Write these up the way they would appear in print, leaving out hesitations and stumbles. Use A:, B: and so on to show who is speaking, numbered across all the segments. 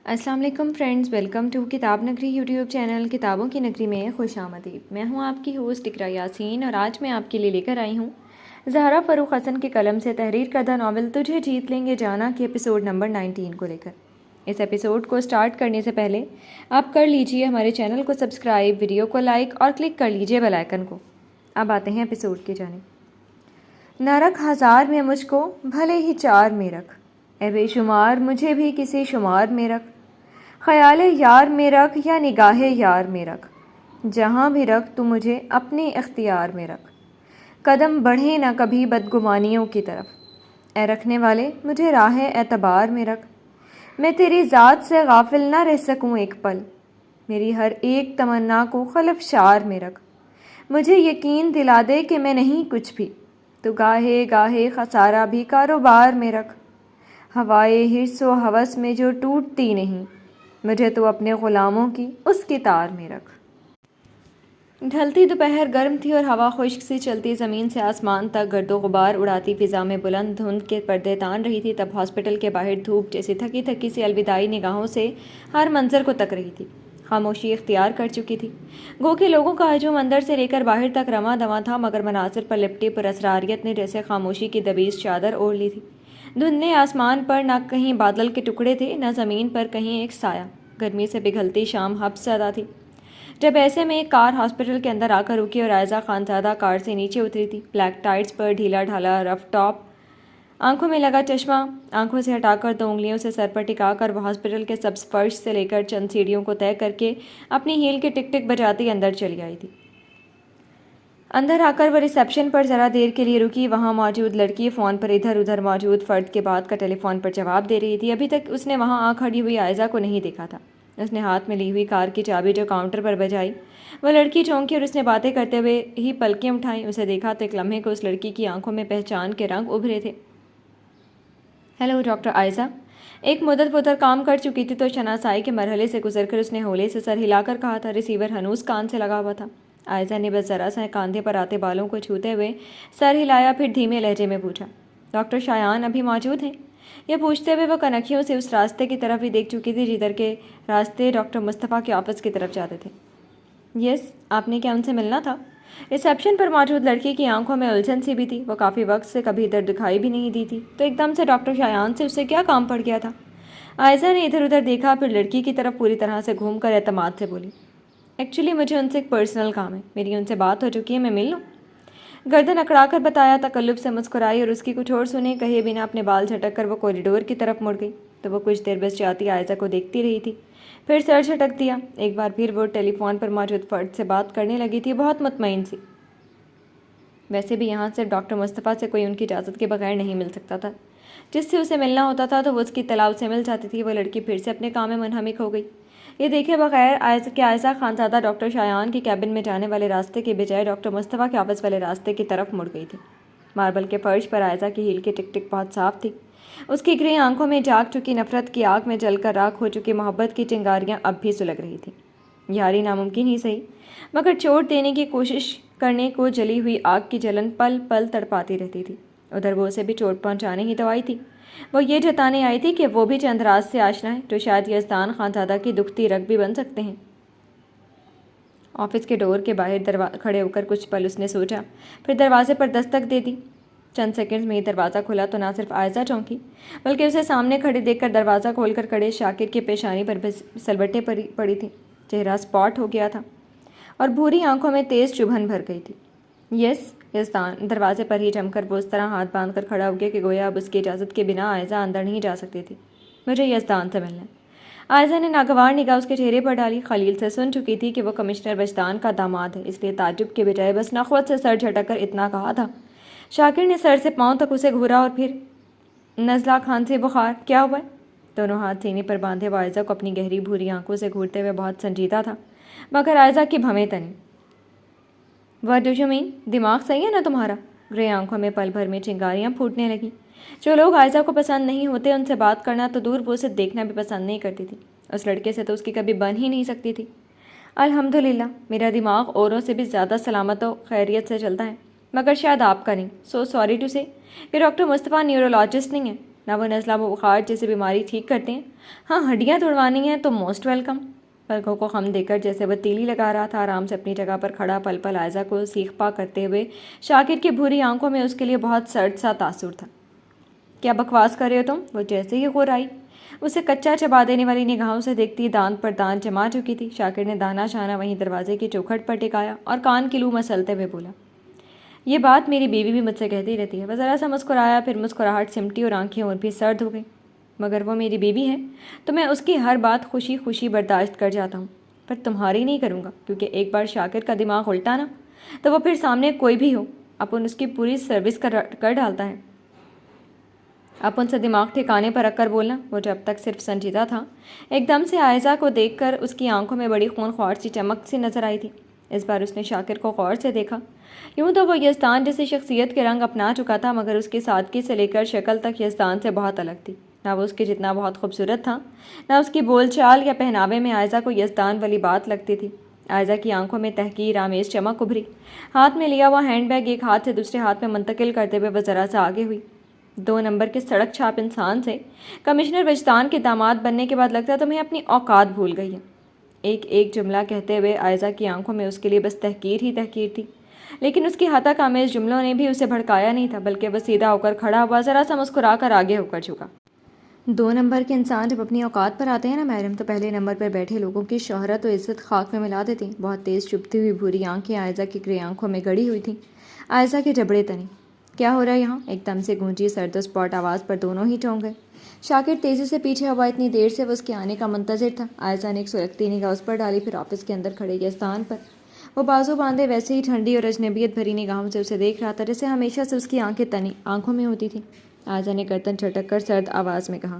A: السلام علیکم friends, welcome to کتاب نگری یوٹیوب چینل کتابوں کی نگری میں خوش آمدید۔ میں ہوں آپ کی ہوسٹ اقرا یاسین اور آج میں آپ کے لیے لے کر آئی ہوں زہرا فروخ حسن کے قلم سے تحریر کردہ ناول تجھے جیت لیں گے جانا کے ایپیسوڈ نمبر 19 کو لے کر۔ اس ایپیسوڈ کو سٹارٹ کرنے سے پہلے آپ کر لیجئے ہمارے چینل کو سبسکرائب، ویڈیو کو لائک اور کلک کر لیجئے بیل آئیکن کو۔ اب آتے ہیں ایپیسوڈ کی جانب۔ نہ رکھ ہزار میں مجھ کو بھلے ہی چار میں رکھ، اے بے شمار مجھے بھی کسی شمار میں رکھ، خیال یار میں رکھ یا نگاہ یار میں رکھ، جہاں بھی رکھ تو مجھے اپنے اختیار میں رکھ، قدم بڑھے نہ کبھی بدگمانیوں کی طرف، اے رکھنے والے مجھے راہ اعتبار میں رکھ، میں تیری ذات سے غافل نہ رہ سکوں ایک پل، میری ہر ایک تمنا کو خلفشار میں رکھ، مجھے یقین دلا دے کہ میں نہیں کچھ بھی، تو گاہے گاہے خسارہ بھی کاروبار میں رکھ، ہوائے حرص و ہوس میں جو ٹوٹتی نہیں، مجھے تو اپنے غلاموں کی اس کی تار میں رکھ۔ ڈھلتی دوپہر گرم تھی اور ہوا خشک سی چلتی زمین سے آسمان تک گرد و غبار اڑاتی فضا میں بلند دھند کے پردے تان رہی تھی۔ تب ہاسپٹل کے باہر دھوپ جیسی تھکی تھکی سی الوداعی نگاہوں سے ہر منظر کو تک رہی تھی۔ خاموشی اختیار کر چکی تھی، گو کہ لوگوں کا ہجوم اندر سے لے کر باہر تک رواں دواں تھا، مگر مناظر پر لپٹی پراسراریت نے جیسے خاموشی کی دبیز چادر اوڑھ لی تھی۔ دھندلے آسمان پر نہ کہیں بادل کے ٹکڑے تھے، نہ زمین پر کہیں ایک سایہ، گرمی سے پگھلتی شام حبس زدہ تھی۔ جب ایسے میں ایک کار ہاسپٹل کے اندر آ کر رکی اور عائزہ خانزادہ کار سے نیچے اتری تھی۔ بلیک ٹائٹس پر ڈھیلا ڈھالا رف ٹاپ، آنکھوں میں لگا چشمہ آنکھوں سے ہٹا کر 2 انگلیوں سے سر پر ٹکا کر وہ ہاسپٹل کے سبز فرش سے لے کر چند سیڑھیوں کو طے کر کے اپنی ہیل کے ٹک ٹک بجاتی اندر چلی آئی تھی۔ اندر آ کر وہ ریسیپشن پر ذرا دیر کے لیے رکی۔ وہاں موجود لڑکی فون پر ادھر ادھر موجود فرد کے بات کا ٹیلی فون پر جواب دے رہی تھی۔ ابھی تک اس نے وہاں آ کھڑی ہوئی عائزہ کو نہیں دیکھا تھا۔ اس نے ہاتھ میں لی ہوئی کار کی چابی جو کاؤنٹر پر بجائی، وہ لڑکی چونکی اور اس نے باتیں کرتے ہوئے ہی پلکیں اٹھائیں۔ اسے دیکھا تو ایک لمحے کو اس لڑکی کی آنکھوں میں پہچان کے رنگ ابھرے تھے۔ Hello doctor Aiza. ایک مدت وہ ادھر کام کر چکی تھی تو شناسائی کے مرحلے سے گزر کر اس نے ہولے سے سر ہلا کر کہا تھا۔ ریسیور ہنوز کان سے لگا ہوا تھا۔ عائزہ نے بس ذرا سا کاندھے پر آتے بالوں کو چھوتے ہوئے سر ہلایا، پھر دھیمے لہجے میں پوچھا، ڈاکٹر شایان ابھی موجود ہیں؟ یہ پوچھتے ہوئے وہ کنکھیوں سے اس راستے کی طرف ہی دیکھ چکی تھی جدھر کے راستے ڈاکٹر مصطفیٰ کے آفس کی طرف جاتے تھے۔ یس، آپ نے کیا ان سے ملنا تھا؟ ریسیپشن پر موجود لڑکی کی آنکھوں میں الجھن سی بھی تھی۔ وہ کافی وقت سے کبھی ادھر دکھائی بھی نہیں دی تھی، تو ایک دم سے ڈاکٹر شایان سے اسے کیا کام پڑ گیا تھا؟ عائزہ نے ادھر ادھر دیکھا، پھر لڑکی کی طرف پوری طرح سے گھوم کر اعتماد سے بولی، ایکچولی مجھے ان سے ایک پرسنل کام ہے، میری ان سے بات ہو چکی ہے، میں مل لوں؟ گردن اکڑا کر بتایا، تکلف سے مسکرائی اور اس کی کچھ اور سنے کہے بنا اپنے بال جھٹک کر وہ کوریڈور کی طرف مڑ گئی۔ تو وہ کچھ دیر بس جاتی عائزہ کو دیکھتی رہی تھی، پھر سر جھٹک دیا۔ ایک بار پھر وہ ٹیلی فون پر موجود فرد سے بات کرنے لگی تھی، بہت مطمئن سی۔ ویسے بھی یہاں صرف ڈاکٹر مصطفیٰ سے کوئی ان کی اجازت کے بغیر نہیں مل سکتا تھا۔ جس سے اسے ملنا ہوتا تھا تو وہ اس کی اطلاع سے مل جاتی تھی۔ وہ لڑکی پھر سے اپنے کام میں منہمک ہو گئی۔ یہ دیکھے بغیر کہ عائزہ خانزادہ ڈاکٹر شایان کے کیبن میں جانے والے راستے کے بجائے ڈاکٹر مصطفیٰ کے آفس والے راستے کی طرف مڑ گئی تھی۔ ماربل کے فرش پر عائزہ کی ہیل کی ٹک ٹک بہت صاف تھی۔ اس کی گرے آنکھوں میں جاگ چکی نفرت کی آگ میں جل کر راکھ ہو چکی محبت کی چنگاریاں اب بھی سلگ رہی تھیں۔ یاری ناممکن ہی صحیح، مگر چوٹ دینے کی کوشش کرنے کو جلی ہوئی آگ کی جلن پل پل تڑپاتی رہتی تھی۔ ادھر وہ اسے بھی چوٹ پہنچانے ہی تو آئی تھی۔ وہ یہ جتانے آئی تھی کہ وہ بھی چند راز سے آشنا ہے جو شاید یزدان خانزادہ کی دکھتی رگ بھی بن سکتے ہیں۔ آفس کے ڈور کے باہر کھڑے ہو کر کچھ پل اس نے سوچا، پھر دروازے پر دستک دے دی۔ چند سیکنڈز میں ہی دروازہ کھلا تو نہ صرف عائزہ چونکی، بلکہ اسے سامنے کھڑے دیکھ کر دروازہ کھول کر کھڑے شاکر کی پیشانی پر سلوٹیں پڑی تھیں۔ چہرہ اسپاٹ ہو گیا تھا اور بھوری آنکھوں میں تیز چبھن بھر گئی تھی۔ یس یزدان۔ دروازے پر ہی جم کر وہ اس طرح ہاتھ باندھ کر کھڑا ہو گیا کہ گویا اب اس کی اجازت کے بنا عائزہ اندر نہیں جا سکتی تھی۔ مجھے یزدان سے ملنا ہے۔ عائزہ نے ناگوار نگاہ اس کے چہرے پر ڈالی۔ خلیل سے سن چکی تھی کہ وہ کمشنر وجدان کا داماد ہے، اس لیے تعجب کے بجائے بس نخوت سے سر جھٹک کر اتنا کہا تھا۔ شاکر نے سر سے پاؤں تک اسے گھورا اور پھر، نزلہ کھانسی بخار کیا ہوا ہے؟ دونوں ہاتھ سینے پر باندھے وہ عائزہ کو اپنی گہری بھوری آنکھوں سے گھورتے ہوئے بہت سنجیدہ تھا، مگر عائزہ کی بھویں تنی۔ What do you mean؟ دماغ صحیح ہے نا تمہارا؟ گرے آنکھوں میں پل بھر میں چنگاریاں پھوٹنے لگیں۔ جو لوگ عائزہ کو پسند نہیں ہوتے ان سے بات کرنا تو دور، وہ اسے دیکھنا بھی پسند نہیں کرتی تھی۔ اس لڑکے سے تو اس کی کبھی بن ہی نہیں سکتی تھی۔ الحمدللہ میرا دماغ اوروں سے بھی زیادہ سلامت و خیریت سے چلتا ہے، مگر شاید آپ کا نہیں۔ سو سوری ٹو سے کہ ڈاکٹر مصطفیٰ نیورولوجسٹ نہیں ہے۔ نہ وہ نزلہ و بخار جیسے بیماری ٹھیک کرتے ہیں، ہاں ہڈیاں توڑوانی ہیں تو موسٹ ویلکم۔ پلکوں کو خم دے کر جیسے وہ تیلی لگا رہا تھا، آرام سے اپنی جگہ پر کھڑا پل پل عائزہ کو سیخ پا کرتے ہوئے شاکر کی بھوری آنکھوں میں اس کے لیے بہت سرد سا تاثر تھا۔ کیا بکواس کر رہے ہو تم؟ وہ جیسے ہی غور آئی اسے کچا چبا دینے والی نگاہوں سے دیکھتی دانت پر دانت جما چکی تھی۔ شاکر نے دانا شانہ وہیں دروازے کی چوکھٹ پر ٹکایا اور کان کی لو مسلتے ہوئے بولا، یہ بات میری بیوی بھی مجھ سے کہتی رہتی ہے۔ وہ ذرا سا مسکرایا، پھر مسکراہٹ سمٹی اور آنکھیں اور بھی سرد ہو گئی۔ مگر وہ میری بیوی ہے تو میں اس کی ہر بات خوشی خوشی برداشت کر جاتا ہوں، پر تمہاری نہیں کروں گا، کیونکہ ایک بار شاکر کا دماغ الٹا نا تو وہ پھر سامنے کوئی بھی ہو اپن اس کی پوری سروس کر ڈالتا ہے۔ اپن سے دماغ ٹھکانے پر رکھ کر بولنا۔ وہ جب تک صرف سنجیدہ تھا، ایک دم سے عائزہ کو دیکھ کر اس کی آنکھوں میں بڑی خون خوار سی چمک سی نظر آئی تھی۔ اس بار اس نے شاکر کو غور سے دیکھا۔ یوں تو وہ یزدان جیسی شخصیت کے رنگ اپنا چکا تھا، مگر اس کی سادگی سے لے کر شکل تک یزدان سے بہت الگ تھی۔ نہ وہ اس کے جتنا بہت خوبصورت تھا، نہ اس کی بول چال یا پہناوے میں عائزہ کو یزدان والی بات لگتی تھی۔ عائزہ کی آنکھوں میں تحقیر آمیز چمک ابھری۔ ہاتھ میں لیا ہوا ہینڈ بیگ ایک ہاتھ سے دوسرے ہاتھ میں منتقل کرتے ہوئے وہ ذرا سا آگے ہوئی۔ 2 نمبر کے سڑک چھاپ انسان سے کمشنر وجدان کے داماد بننے کے بعد لگتا تمہیں اپنی اوقات بھول گئی ہے۔ ایک جملہ کہتے ہوئے عائزہ کی آنکھوں میں اس کے لیے بس تحقیر ہی تحقیر تھی، لیکن اس کی ہتک آمیز جملوں نے بھی اسے بھڑکایا نہیں تھا، بلکہ وہ سیدھا ہو کر کھڑا ہوا، ذرا سا مسکرا کر آگے ہو کر جھکا۔ 2 نمبر کے انسان جب اپنی اوقات پر آتے ہیں نا محرم، تو پہلے نمبر پر بیٹھے لوگوں کی شہرت و عزت خاک میں ملا دیتے ہیں۔ بہت تیز چبھتی ہوئی بھوری آنکھیں عائزہ کی گرے آنکھوں میں گڑی ہوئی تھیں۔ عائزہ کے جبڑے تنے، کیا ہو رہا ہے یہاں؟ ایک دم سے گونجی سرد و سپاٹ آواز پر دونوں ہی چونک گئے۔ شاکر تیزی سے پیچھے ہوا، اتنی دیر سے وہ اس کے آنے کا منتظر تھا۔ عائزہ نے ایک سلگتی نگاہ اس پر ڈالی، پھر آفس کے اندر کھڑے یزدان پر۔ وہ بازو باندھے ویسے ہی ٹھنڈی اور اجنبیت بھری نگاہوں سے اسے دیکھ رہا تھا، جیسے ہمیشہ سے اس کی آنکھیں تنی آنکھوں میں ہوتی تھیں۔ عائزہ نے گردن جھٹک کر سرد آواز میں کہا،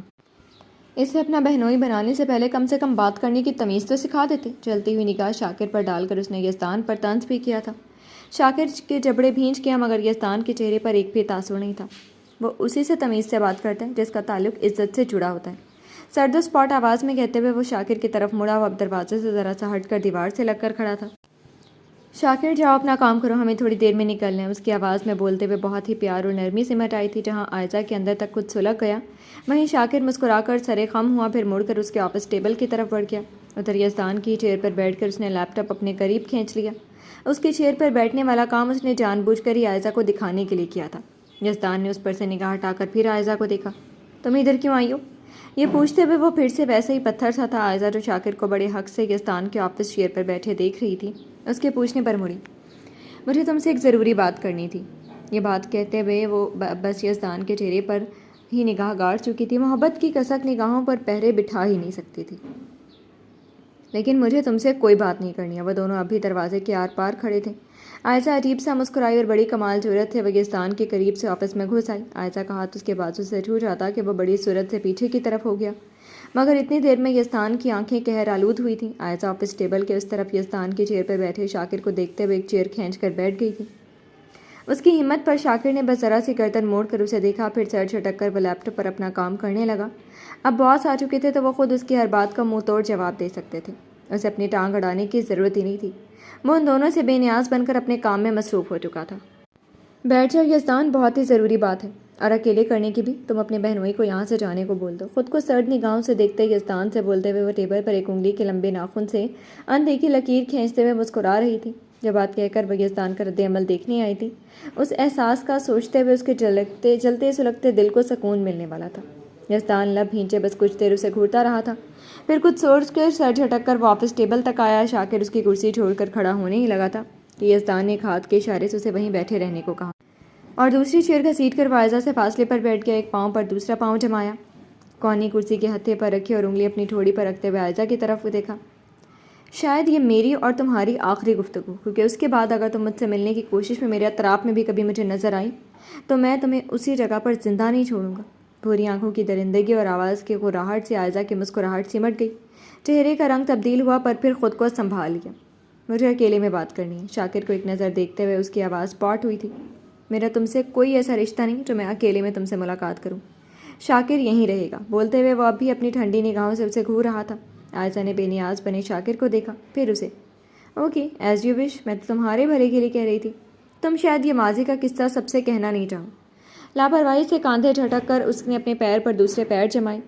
A: اسے اپنا بہنوئی بنانے سے پہلے کم سے کم بات کرنے کی تمیز تو سکھا دیتے۔ چلتی ہوئی نگاہ شاکر پر ڈال کر اس نے یزدان پر طنز بھی کیا تھا۔ شاکر کے جبڑے بھینچ گیا، مگر یزدان کے چہرے پر ایک بھی تاثر نہیں تھا۔ وہ اسی سے تمیز سے بات کرتا ہے جس کا تعلق عزت سے جڑا ہوتا ہے۔ سرد و سپاٹ آواز میں کہتے ہوئے وہ شاکر کی طرف مڑا، وہ اب دروازے سے ذرا سا ہٹ کر دیوار سے لگ کر کھڑا تھا۔ شاکر جاؤ اپنا کام کرو، ہمیں تھوڑی دیر میں نکلنا ہے۔ اس کی آواز میں بولتے ہوئے بہت ہی پیار اور نرمی سمٹ آئی تھی۔ جہاں عائزہ کے اندر تک کچھ سلگ گیا، وہیں شاکر مسکرا کر سرے خم ہوا، پھر مڑ کر اس کے آفس ٹیبل کی طرف بڑھ گیا۔ ادھر یزدان کی چیئر پر بیٹھ کر اس نے لیپ ٹاپ اپنے قریب کھینچ لیا۔ اس کی چیئر پر بیٹھنے والا کام اس نے جان بوجھ کر ہی عائزہ کو دکھانے کے لیے کیا تھا۔ یزدان نے اس پر سے نگاہ ہٹا کر پھر عائزہ کو دیکھا۔ تم ادھر کیوں آئی ہو؟ یہ پوچھتے ہوئے وہ پھر سے ویسے ہی پتھر سا تھا۔ عائزہ جو شاکر کو بڑے حق سے یزدان کے آفس چیئر پر بیٹھے دیکھ رہی تھی، اس کے پوچھنے پر مڑی۔ مجھے تم سے ایک ضروری بات کرنی تھی۔ یہ بات کہتے ہوئے وہ بس یزدان کے چہرے پر ہی نگاہ گاڑ چکی تھی۔ محبت کی کسک نگاہوں پر پہرے بٹھا ہی نہیں سکتی تھی۔ لیکن مجھے تم سے کوئی بات نہیں کرنی ہے۔ وہ دونوں اب بھی دروازے کے آر پار کھڑے تھے۔ عائزہ عجیب سا مسکرائی اور بڑی کمال جرأت تھے وہ یزدان کے قریب سے آفس میں گھس آئی۔ عائزہ کا ہاتھ اس کے بازو سے چھوٹ جاتا کہ وہ بڑی سرعت سے پیچھے کی طرف ہو گیا، مگر اتنی دیر میں یزدان کی آنکھیں قہر آلود ہوئی تھیں۔ عائزہ آفس ٹیبل کے اس طرف یزدان کی چیئر پر بیٹھے شاکر کو دیکھتے ہوئے ایک چیئر کھینچ کر بیٹھ گئی تھی۔ اس کی ہمت پر شاکر نے بس ذرا سی گردن موڑ کر اسے دیکھا، پھر سر جھٹک کر وہ لیپ ٹاپ پر اپنا کام کرنے لگا۔ اب باس آ چکے تھے تو وہ خود اس کی ہر بات کا منہ توڑ جواب دے سکتے تھے۔ اسے اپنی ٹانگ اڑانے کی ضرورت ہی نہیں تھی۔ وہ ان دونوں سے بے نیاز بن کر اپنے کام میں مصروف ہو چکا تھا۔ بیٹھ جاؤ یزدان، بہت ہی ضروری بات ہے، اور اکیلے کرنے کی بھی۔ تم اپنے بہنوئی کو یہاں سے جانے کو بول دو۔ خود کو سرد نگاہوں سے دیکھتے یزدان سے بولتے ہوئے وہ ٹیبل پر ایک انگلی کے لمبے ناخن سے اندیکھی لکیر کھینچتے ہوئے مسکرا رہی تھی۔ جو بات کہہ کر وہ یزدان کا رد عمل دیکھنے آئی تھی، اس احساس کا سوچتے ہوئے اس کے جلتے سلگتے دل کو سکون ملنے والا تھا۔ یزدان لب بھینچے بس کچھ دیر اسے گھورتا رہا تھا، پھر کچھ سوچ کر سر جھٹک کر واپس ٹیبل تک آیا۔ شاکر اس کی کرسی چھوڑ کر کھڑا ہونے ہی لگا تھا کہ یزدان نے ایک ہاتھ کے اشارے سے اسے وہیں بیٹھے رہنے کو کہا اور دوسری چیئر گھسیٹ کر عائزہ سے فاصلے پر بیٹھ گیا۔ ایک پاؤں پر دوسرا پاؤں جمایا، کونی کرسی کے ہتھے پر رکھی اور انگلی اپنی ٹھوڑی پر رکھتے ہوئے عائزہ کی طرف دیکھا۔ شاید یہ میری اور تمہاری آخری گفتگو، کیونکہ اس کے بعد اگر تم مجھ سے ملنے کی کوشش میں میرے اطراف میں بھی کبھی مجھے نظر آئی تو میں تمہیں اسی جگہ پر زندہ نہیں چھوڑوں گا۔ بھوری آنکھوں کی درندگی اور آواز کی غراہٹ سے عائزہ کی مسکراہٹ سمٹ گئی، چہرے کا رنگ تبدیل ہوا، پر پھر خود کو سنبھال لیا۔ مجھے اکیلے میں بات کرنی ہے۔ شاکر کو ایک نظر دیکھتے ہوئے اس کی آواز پاٹ ہوئی تھی۔ میرا تم سے کوئی ایسا رشتہ نہیں جو میں اکیلے میں تم سے ملاقات کروں۔ شاکر یہیں رہے گا۔ بولتے ہوئے وہ اب بھی اپنی ٹھنڈی نگاہوں سے اسے گھور رہا تھا۔ عائزہ نے بے نیاز بنے شاکر کو دیکھا، پھر اسے۔ اوکے ایز یو وش، میں تو تمہارے بھلے کے لیے کہہ رہی تھی۔ تم شاید یہ ماضی کا قصہ سب سے کہنا نہیں چاہو۔ لاپرواہی سے کاندھے جھٹک کر اس نے اپنے پیر پر دوسرے پیر جمائے۔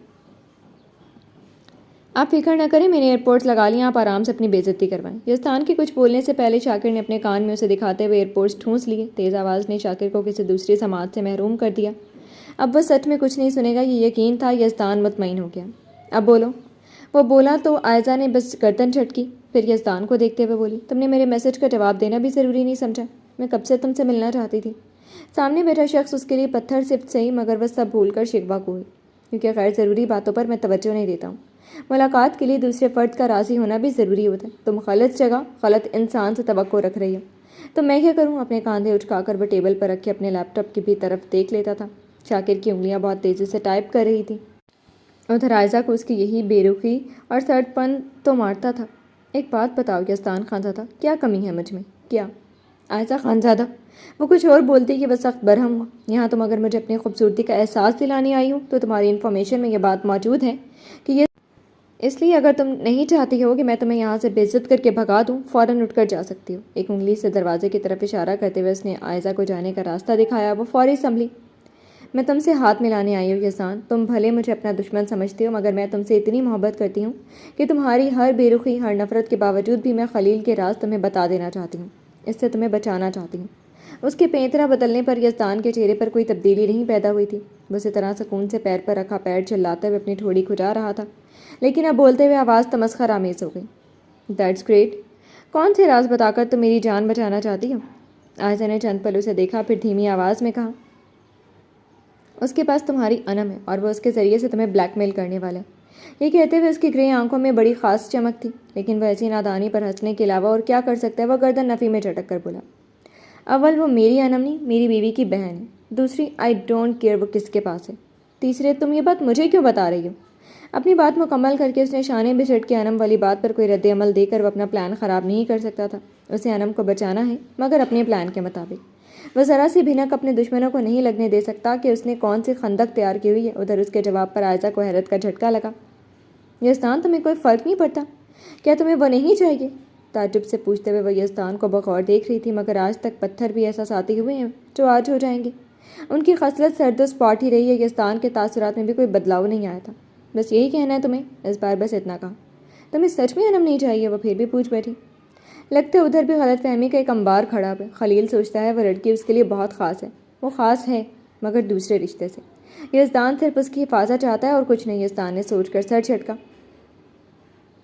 A: آپ فکر نہ کریں، میں نے ایئرپورٹس لگا لیا، آپ آرام سے اپنی بے عزتی کروائیں۔ یزدان کے کچھ بولنے سے پہلے شاکر نے اپنے کان میں اسے دکھاتے ہوئے ایئرپورٹس ٹھونس لیے۔ تیز آواز نے شاکر کو کسی دوسری سماعت سے محروم کر دیا۔ اب وہ سچ میں کچھ نہیں سنے گا، یہ یقین تھا۔ یزدان مطمئن ہو گیا۔ اب بولو۔ وہ بولا تو عائزہ نے بس گردن جھٹکی، پھر یزدان کو دیکھتے ہوئے بولی، تم نے میرے میسج کا جواب دینا بھی ضروری نہیں سمجھا؟ میں کب سے تم سے ملنا چاہتی تھی۔ سامنے بیٹھا شخص اس کے لیے پتھر صفت صحیح، مگر وہ سب بھول کر شکوہ کو ہوئی، کیونکہ غیر ضروری باتوں پر میں توجہ نہیں دیتا ہوں۔ ملاقات کے لیے دوسرے فرد کا راضی ہونا بھی ضروری ہوتا ہے۔ تم غلط جگہ غلط انسان سے توقع رکھ رہی ہو۔ تو میں کیا کروں؟ اپنے کاندھے اٹھا کر وہ ٹیبل پر رکھے اپنے لیپ ٹاپ کی بھی طرف دیکھ لیتا تھا۔ شاکر کی انگلیاں بہت تیزی سے ٹائپ کر رہی تھیں۔ ادھر عائزہ کو اس کی یہی بے رخی اور سرد پن تو مارتا تھا۔ ایک بات بتاؤ یزدان خانزادہ، کیا کمی ہے مجھ میں؟ کیا؟ عائزہ خانزادہ، وہ کچھ اور بولتی کہ وہ سخت برہم ہوا۔ یہاں تم اگر مجھے اپنی خوبصورتی کا احساس دلانے آئی ہو تو تمہاری انفارمیشن میں یہ بات موجود ہے کہ یہ اس لیے اگر تم نہیں چاہتی ہو کہ میں تمہیں یہاں سے بے عزت کر کے بھگا دوں، فوراً اٹھ کر جا سکتی ہو۔ ایک انگلی سے دروازے کی طرف اشارہ کرتے ہوئے اس نے عائزہ کو جانے کا راستہ دکھایا۔ وہ فوری سنبھلی۔ میں تم سے ہاتھ ملانے آئی ہوں یزدان، تم بھلے مجھے اپنا دشمن سمجھتے ہو، مگر میں تم سے اتنی محبت کرتی ہوں کہ تمہاری ہر بے رخی، ہر نفرت کے باوجود بھی میں خلیل کے راز تمہیں بتا دینا چاہتی ہوں، اس سے تمہیں بچانا چاہتی ہوں۔ اس کے پینترا بدلنے پر یزدان کے چہرے پر کوئی تبدیلی نہیں پیدا ہوئی تھی۔ وہ اسی طرح سکون سے پیر پر رکھا پیر چلاتے ہوئے اپنی ٹھوڑی کھجا رہا تھا، لیکن اب بولتے ہوئے آواز تمسخر آمیز ہو گئی۔ دیٹس گریٹ، کون سے راز بتا کر تم میری جان بچانا چاہتی ہو؟ عائزہ نے چند پل اسے دیکھا، پھر دھیمی آواز میں کہا، اس کے پاس تمہاری انم ہے اور وہ اس کے ذریعے سے تمہیں بلیک میل کرنے والا ہے۔ یہ کہتے ہوئے اس کی گرے آنکھوں میں بڑی خاص چمک تھی، لیکن وہ ایسی نادانی پر ہنسنے کے علاوہ اور کیا کر سکتا ہے؟ وہ گردن نفی میں جھٹک کر بولا، اول وہ میری انم نہیں، میری بیوی کی بہن ہے۔ دوسری، آئی ڈونٹ کیئر وہ کس کے پاس ہے۔ تیسرے، تم یہ بات مجھے کیوں بتا رہی ہو؟ اپنی بات مکمل کر کے اس نے شانے بچھڑ کے انم والی بات پر کوئی رد عمل دے کر وہ اپنا پلان خراب نہیں کر سکتا تھا۔ اسے انم کو بچانا ہے، مگر اپنے پلان کے مطابق۔ وہ ذرا سی بھنک اپنے دشمنوں کو نہیں لگنے دے سکتا کہ اس نے کون سی خندق تیار کی ہوئی ہے۔ ادھر اس کے جواب پر عائزہ کو حیرت کا جھٹکا لگا۔ یزدان، تمہیں کوئی فرق نہیں پڑتا؟ کیا تمہیں وہ نہیں چاہیے؟ تعجب سے پوچھتے ہوئے وہ یزدان کو بغور دیکھ رہی تھی، مگر آج تک پتھر بھی احساساتی ہوئے ہیں جو آج ہو جائیں گے۔ ان کی خصلت سرد و سپاٹ ہی رہی ہے۔ یزدان کے تاثرات میں بھی کوئی بدلاؤ نہیں آیا تھا۔ بس یہی کہنا ہے تمہیں؟ اس بار بس اتنا کہا۔ تمہیں سچ میں انم نہیں چاہیے؟ وہ پھر بھی پوچھ بیٹھی۔ لگتا ہے ادھر بھی غلط فہمی کا ایک انبار کھڑا ہے۔ خلیل سوچتا ہے وہ لڑکی اس کے لیے بہت خاص ہے۔ وہ خاص ہے، مگر دوسرے رشتے سے۔ یزدان صرف اس کی حفاظت چاہتا ہے اور کچھ نہیں۔ یزدان نے سوچ کر سر جھٹکا۔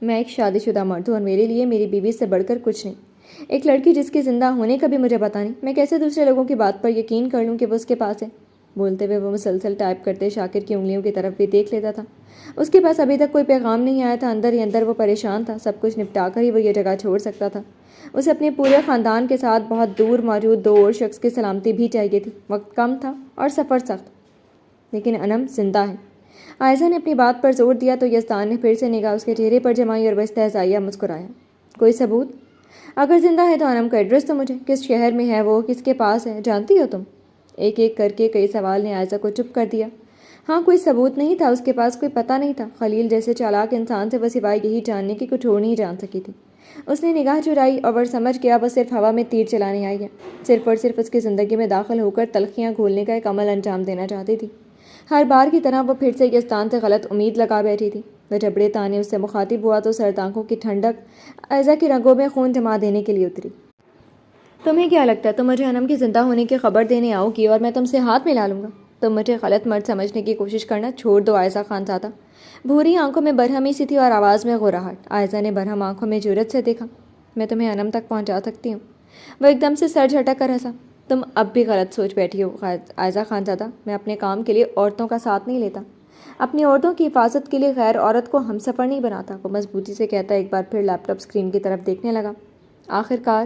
A: میں ایک شادی شدہ مرد ہوں اور میرے لیے میری بیوی سے بڑھ کر کچھ نہیں۔ ایک لڑکی جس کے زندہ ہونے کا بھی مجھے پتہ نہیں، میں کیسے دوسرے لوگوں کی بات پر یقین کر لوں کہ وہ اس کے پاس ہے؟ بولتے ہوئے وہ مسلسل ٹائپ کرتے شاکر کی انگلیوں کی طرف بھی دیکھ لیتا تھا۔ اس کے پاس ابھی تک کوئی پیغام نہیں آیا تھا۔ اندر ہی اندر وہ پریشان تھا۔ سب کچھ نپٹا کر ہی وہ یہ جگہ چھوڑ سکتا تھا۔ اسے اپنے پورے خاندان کے ساتھ بہت دور موجود دو اور شخص کی سلامتی بھی چاہیے تھی۔ وقت کم تھا اور سفر سخت، لیکن انم زندہ ہے۔ عائزہ نے اپنی بات پر زور دیا تو یزدان نے پھر سے نگاہ اس کے چہرے پر جمائی اور وہ استہزائیہ مسکرایا۔ کوئی ثبوت؟ اگر زندہ ہے تو انم کا ایڈریس تو مجھے، کس شہر میں ہے وہ، کس کے پاس ہے، جانتی ہو تم؟ ایک ایک کر کے کئی سوال نے عائزہ کو چپ کر دیا۔ ہاں، کوئی ثبوت نہیں تھا، اس کے پاس کوئی پتہ نہیں تھا۔ خلیل جیسے چالاک انسان سے وہ سوائے یہی جاننے کی کچھ اور نہیں جان سکی تھی۔ اس نے نگاہ چرائی اور وہ سمجھ گیا وہ صرف ہوا میں تیر چلانے آئی ہے، صرف اور صرف اس کی زندگی میں داخل ہو کر تلخیاں گھولنے کا ایک عمل انجام دینا چاہتی تھی۔ ہر بار کی طرح وہ پھر سے یزدان سے غلط امید لگا بیٹھی تھی۔ وہ جبڑے تانے اس سے مخاطب ہوا تو سرد آنکھوں کی ٹھنڈک عائزہ کی رگوں میں خون جما دینے کے لیے اتری۔ تمہیں کیا لگتا ہے تم مجھے انم کی زندہ ہونے کی خبر دینے آؤ گی اور میں تم سے ہاتھ ملا لوں گا؟ تم مجھے غلط مرد سمجھنے کی کوشش کرنا چھوڑ دو عائزہ خانزادہ۔ بھوری آنکھوں میں برہمی سی تھی اور آواز میں غراہٹ۔ عائزہ نے برہم آنکھوں میں جرأت سے دیکھا۔ میں تمہیں انم تک پہنچا سکتی ہوں۔ وہ ایک دم سے سر جھٹک کر ہنسا۔ تم اب بھی غلط سوچ بیٹھی ہو عائزہ خانزادہ، میں اپنے کام کے لیے عورتوں کا ساتھ نہیں لیتا، اپنی عورتوں کی حفاظت کے لیے غیر عورت کو ہم سفر نہیں بناتا۔ وہ مضبوطی سے کہتا ایک بار پھر لیپ ٹاپ اسکرین کی طرف دیکھنے لگا۔ آخرکار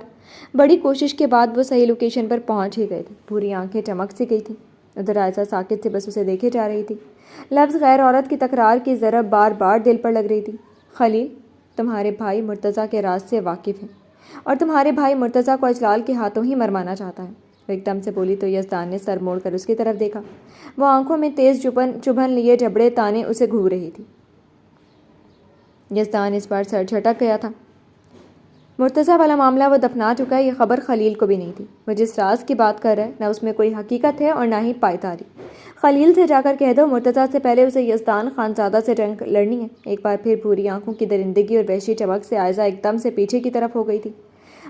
A: بڑی کوشش کے بعد وہ صحیح لوکیشن پر پہنچ ہی گئے تھے۔ پوری آنکھیں چمک سی گئی تھیں۔ ادھر عائزہ ساکت سے بس اسے دیکھے جا رہی تھی۔ لفظ غیر عورت کی تکرار کی ضرب بار بار دل پر لگ رہی تھی۔ خلیل تمہارے بھائی مرتضیٰ کے راز سے واقف ہے اور تمہارے بھائی مرتضیٰ کو اجلال کے ہاتھوں ہی مروانا چاہتا ہے۔ وہ ایک دم سے بولی تو یزدان نے سر موڑ کر اس کی طرف دیکھا۔ وہ آنکھوں میں تیز چبھن لیے جبڑے تانے اسے گھور رہی تھی۔ یزدان اس بار سر جھٹک گیا تھا۔ مرتضیٰ والا معاملہ وہ دفنا چکا ہے، یہ خبر خلیل کو بھی نہیں تھی۔ وہ جس راز کی بات کر رہا ہے نہ اس میں کوئی حقیقت ہے اور نہ ہی پائیداری۔ خلیل سے جا کر کہہ دو مرتضیٰ سے پہلے اسے یزدان خانزادہ سے جنگ لڑنی ہے۔ ایک بار پھر بھوری آنکھوں کی درندگی اور وحشی چمک سے عائزہ ایک دم سے پیچھے کی طرف ہو گئی تھی،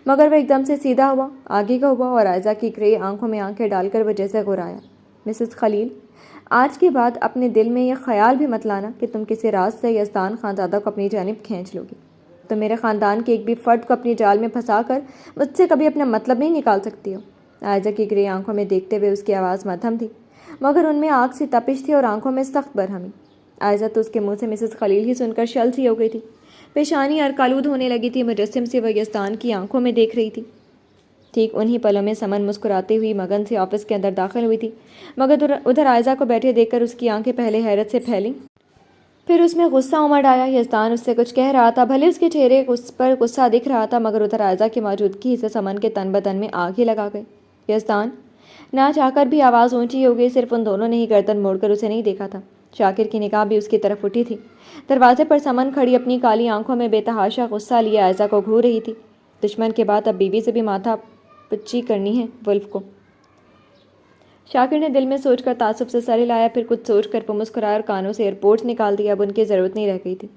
A: مگر وہ ایک دم سے سیدھا ہوا، آگے کا ہوا، اور عائزہ کی گرے آنکھوں میں آنکھیں ڈال کر وہ جیسے غرایا، مسز خلیل، آج کے بعد اپنے دل میں یہ خیال بھی مت لانا کہ تم کسی راز سے یزدان خانزادہ کو اپنی جانب کھینچ لو گی۔ تم میرے خاندان کے ایک بھی فرد کو اپنی جال میں پھنسا کر مجھ سے کبھی اپنا مطلب نہیں نکال سکتی ہو۔ عائزہ کی گرے آنکھوں میں دیکھتے ہوئے اس کی آواز مدھم تھی، مگر ان میں آگ سی تپش تھی اور آنکھوں میں سخت برہمی۔ عائزہ تو اس کے منہ سے مسز خلیل ہی سن کر شل سی ہو گئی تھی، پیشانی ارکالود ہونے لگی تھی، مجسم سے وہ یزدان کی آنکھوں میں دیکھ رہی تھی۔ ٹھیک انہی پلوں میں سمن مسکراتے ہوئی مگن سے آفس کے اندر داخل ہوئی تھی، مگر ادھر عائزہ کو بیٹھے دیکھ کر اس کی آنکھیں پہلے حیرت سے پھیلیں، پھر اس میں غصہ امڑ آیا۔ یزدان اس سے کچھ کہہ رہا تھا، بھلے اس کے چہرے پر غصہ دکھ رہا تھا، مگر ادھر عائزہ کی موجودگی سے سمن کے تن بدن میں آگ ہی لگا گئی۔ یزدان، نہ چاہ کر بھی آواز اونچی ہو گئی، صرف ان دونوں نے ہی گردن موڑ کر اسے نہیں دیکھا تھا۔ شاکر کی نگاہ بھی اس کی طرف اٹھی تھی۔ دروازے پر سمن کھڑی اپنی کالی آنکھوں میں بے تحاشا غصہ لیے عائزہ کو گھور رہی تھی۔ دشمن کے بعد اب بیوی سے بھی ماتھا پچی کرنی ہے ولف کو۔ شاکر نے دل میں سوچ کر تعصب سے سر ہلایا، پھر کچھ سوچ کر وہ مسکرایا اور کانوں سے ایئرپورٹس نکال دیا۔ اب ان کی ضرورت نہیں رہ گئی تھی۔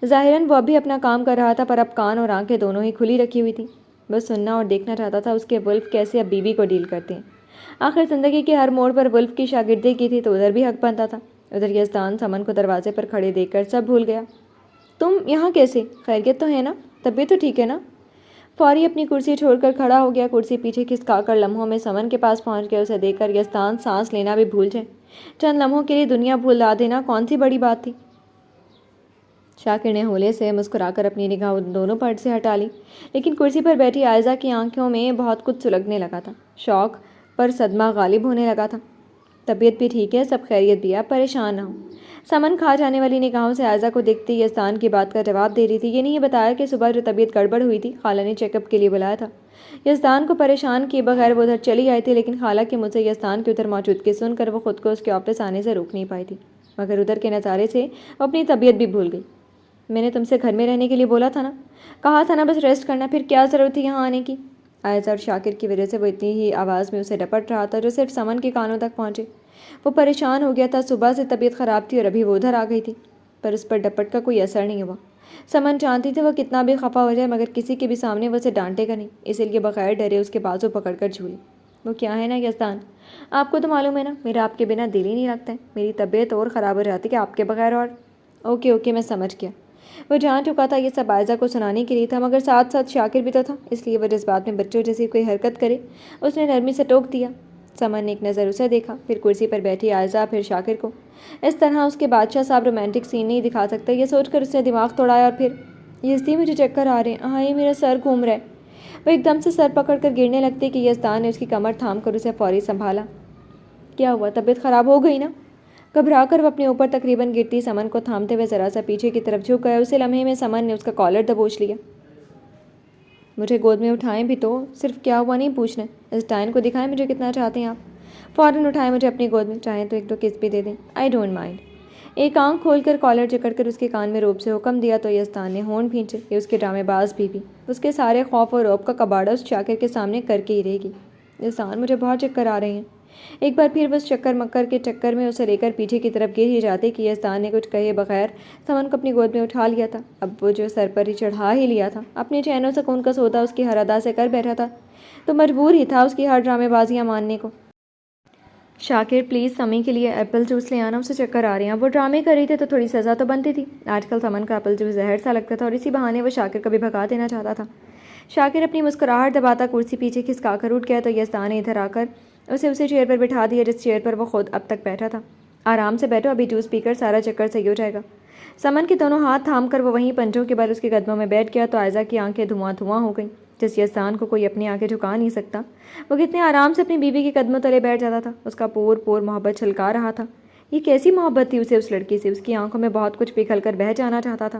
A: ظاہراً وہ ابھی اپنا کام کر رہا تھا، پر اب کان اور آنکھیں دونوں ہی کھلی رکھی ہوئی تھی۔ وہ سننا اور دیکھنا چاہتا تھا اس کے ولف کیسے اب بیوی کو ڈیل کرتے ہیں۔ آخر زندگی کے ہر موڑ پر ولف کی شاگردی کی تھی، تو ادھر بھی حق بنتا تھا۔ ادھر یزدان سمن کو دروازے پر کھڑے دیکھ کر سب بھول گیا۔ تم یہاں کیسے؟ خیریت تو ہے نا؟ طبیعت تو ٹھیک ہے نا؟ فوری اپنی کرسی چھوڑ کر کھڑا ہو گیا، کرسی پیچھے کھسکا کر لمحوں میں سمن کے پاس پہنچ گیا۔ اسے دیکھ کر یزدان سانس لینا بھی بھول جائے، چند لمحوں کے لیے دنیا بھلا دینا کون سی بڑی بات تھی۔ شاکر نے ہولے سے مسکرا کر اپنی نگاہ ان دونوں پر سے ہٹا لی، لیکن کرسی پر بیٹھی عائزہ کی آنکھوں میں بہت کچھ سلگنے لگا تھا، شوق پر صدمہ غالب ہونے لگا تھا۔ طبیعت بھی ٹھیک ہے، سب خیریت بھی ہے، آپ پریشان نہ ہوں۔ سمن کھا جانے والی نگاہوں سے عائزہ کو دیکھتی یزدان کی بات کا جواب دے رہی تھی۔ یہ نہیں بتایا کہ صبح جو طبیعت گڑبڑ ہوئی تھی، خالہ نے چیک اپ کے لیے بلایا تھا۔ یزدان کو پریشان کیے بغیر وہ ادھر چلی آئی تھی، لیکن خالہ کے منہ سے یزدان کی ادھر موجودگی سن کر وہ خود کو اس کے آفس آنے سے روک نہیں پائی تھی، مگر ادھر کے نظارے سے وہ اپنی طبیعت بھی بھول گئی۔ میں نے تم سے گھر میں رہنے کے لیے بولا تھا نا، کہا تھا نا بس ریسٹ کرنا، پھر کیا ضرورت تھی یہاں آنے کی؟ عائزہ اور شاکر کی وجہ سے وہ اتنی ہی آواز میں اسے ڈپٹ رہا تھا جو صرف سمن کے کانوں تک پہنچے۔ وہ پریشان ہو گیا تھا، صبح سے طبیعت خراب تھی اور ابھی وہ ادھر آ گئی تھی، پر اس پر ڈپٹ کا کوئی اثر نہیں ہوا۔ سمن جانتی تھی وہ کتنا بھی خفا ہو جائے مگر کسی کے بھی سامنے وہ اسے ڈانٹے گا نہیں، اسی لیے بغیر ڈرے اس کے بازو پکڑ کر جھولی۔ وہ کیا ہے نا یزدان، آپ کو تو معلوم ہے نا میرا آپ کے بنا دل ہی نہیں لگتا ہے، میری طبیعت اور خراب ہو جاتی کہ آپ کے بغیر۔ اور اوکے میں سمجھ گیا۔ وہ جان چکا تھا یہ سب عائزہ کو سنانے کے لیے تھا، مگر ساتھ ساتھ شاکر بھی تو تھا، اس لیے وہ جذبات میں بچوں جیسی کوئی حرکت کرے اس نے نرمی سے ٹوک دیا۔ سمن نے ایک نظر اسے دیکھا، پھر کرسی پر بیٹھی عائزہ، پھر شاکر کو۔ اس طرح اس کے بادشاہ صاحب رومانٹک سین نہیں دکھا سکتے، یہ سوچ کر اس نے دماغ توڑایا، اور پھر یزدی مجھے چکر آ رہے ہیں، ہاں میرا سر گھوم رہا ہے۔ وہ ایک دم سے سر پکڑ کر گرنے لگتی کہ یزدان نے اس کی کمر تھام کر اسے فوری سنبھالا۔ کیا ہوا، طبیعت خراب ہو گئی نا؟ گھبرا کر وہ اپنے اوپر تقریباً گرتی سمن کو تھامتے ہوئے ذرا سا پیچھے کی طرف جھک گیا۔ اسی لمحے میں سمن نے اس کا کالر دبوچ لیا۔ مجھے گود میں اٹھائیں بھی تو، صرف کیا ہوا نہیں پوچھنا، اس ڈائن کو دکھائیں مجھے کتنا چاہتے ہیں آپ۔ فوراً اٹھائیں مجھے اپنی گود میں، چاہیں تو ایک دو کس بھی دے دیں، آئی ڈونٹ مائنڈ۔ ایک آنکھ کھول کر کالر جکڑ کر اس کے کان میں روب سے حکم دیا تو یزدان نے ہونٹ بھینچے، یہ اس کے ڈرامے باز بیوی اس کے سارے خوف اور روب کا کباڑہ اس شاکر کے سامنے کر کے ہی رہے گی۔ یزدان مجھے بہت چکر آ رہے ہیں۔ ایک بار پھر وہ اس چکر مکر کے چکر میں اسے لے کر پیچھے کی طرف گر ہی جاتے کہ یزدان نے کچھ کہے بغیر سمن کو اپنی گود میں اٹھا لیا تھا۔ اب وہ جو سر پر ہی چڑھا ہی لیا تھا، اپنے چین و سکون کا سودا اس کی ہر ادا سے کر بیٹھا تھا، تو مجبور ہی تھا اس کی ہر ڈرامے بازیاں ماننے کو۔ شاکر پلیز سمی کے لیے ایپل جوس لے آنا، اسے چکر آ رہے ہیں۔ وہ ڈرامے کر رہی تھی تو تھوڑی سزا تو بنتی تھی۔ آج کل سمن کا ایپل جوس زہر سا لگتا تھا اور اسی بہانے وہ شاکر کو بھی بھگا دینا چاہتا تھا۔ شاکر اپنی مسکراہٹ دباتا کرسی پیچھے کھسکا کر اٹھ گیا تو یزدان نے ادھر آ کر اسے اسی چیئر پر بٹھا دیا جس چیئر پر وہ خود اب تک بیٹھا تھا۔ آرام سے بیٹھو، ابھی جوس پی کر سارا چکر صحیح ہو جائے گا۔ سمن کے دونوں ہاتھ تھام کر وہ وہیں پنجوں کے بل اس کے قدموں میں بیٹھ گیا تو عائزہ کی آنکھیں دھواں دھواں ہو گئیں۔ جس یزدان کو کوئی اپنی آنکھیں جھکا نہیں سکتا، وہ کتنے آرام سے اپنی بیوی کے قدموں تلے بیٹھ جاتا تھا۔ اس کا پور پور محبت چھلکا رہا تھا۔ یہ کیسی محبت تھی اسے اس لڑکی سے، اس کی آنکھوں میں بہت کچھ پگھل کر بہہ جانا چاہتا تھا۔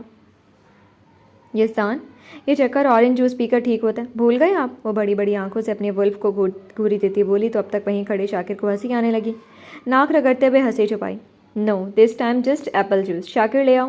A: یزدان، یہ چکر اورنج جوس پی کر ٹھیک ہوتا ہے، بھول گئے آپ؟ وہ بڑی بڑی آنکھوں سے اپنے ولف کو گھوری دیتی بولی تو اب تک وہیں کھڑے شاکر کو ہنسی آنے لگی۔ ناک رگڑتے ہوئے ہنسی چھپائی۔ No this time just apple juice, Shakir لے آؤ۔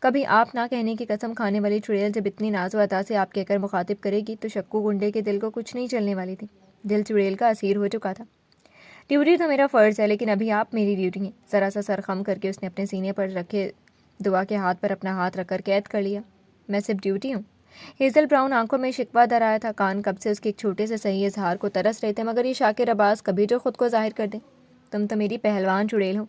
A: کبھی آپ نہ کہنے کی قسم کھانے والی چڑیل جب اتنی ناز و عطا سے آپ کہہ کر مخاطب کرے گی تو شکو گنڈے کے دل کو کچھ نہیں چلنے والی تھی۔ دل چڑیل کا اسیر ہو چکا تھا۔ ڈیوٹی تو میرا فرض ہے، لیکن ابھی آپ میری ڈیوٹی ہیں۔ ذرا سا سر خم کر کے اس نے اپنے سینے پر رکھے دعا کے ہاتھ پر اپنا ہاتھ رکھ کر قید کر لیا۔ میں صرف ڈیوٹی ہوں؟ ہیزل براؤن آنکھوں میں شکوہ در آیا تھا، کان کب سے اس کے ایک چھوٹے سے صحیح اظہار کو ترس رہے تھے، مگر یہ شاکر عباس کبھی جو خود کو ظاہر کر دے۔ تم تو میری پہلوان چڑیل ہو۔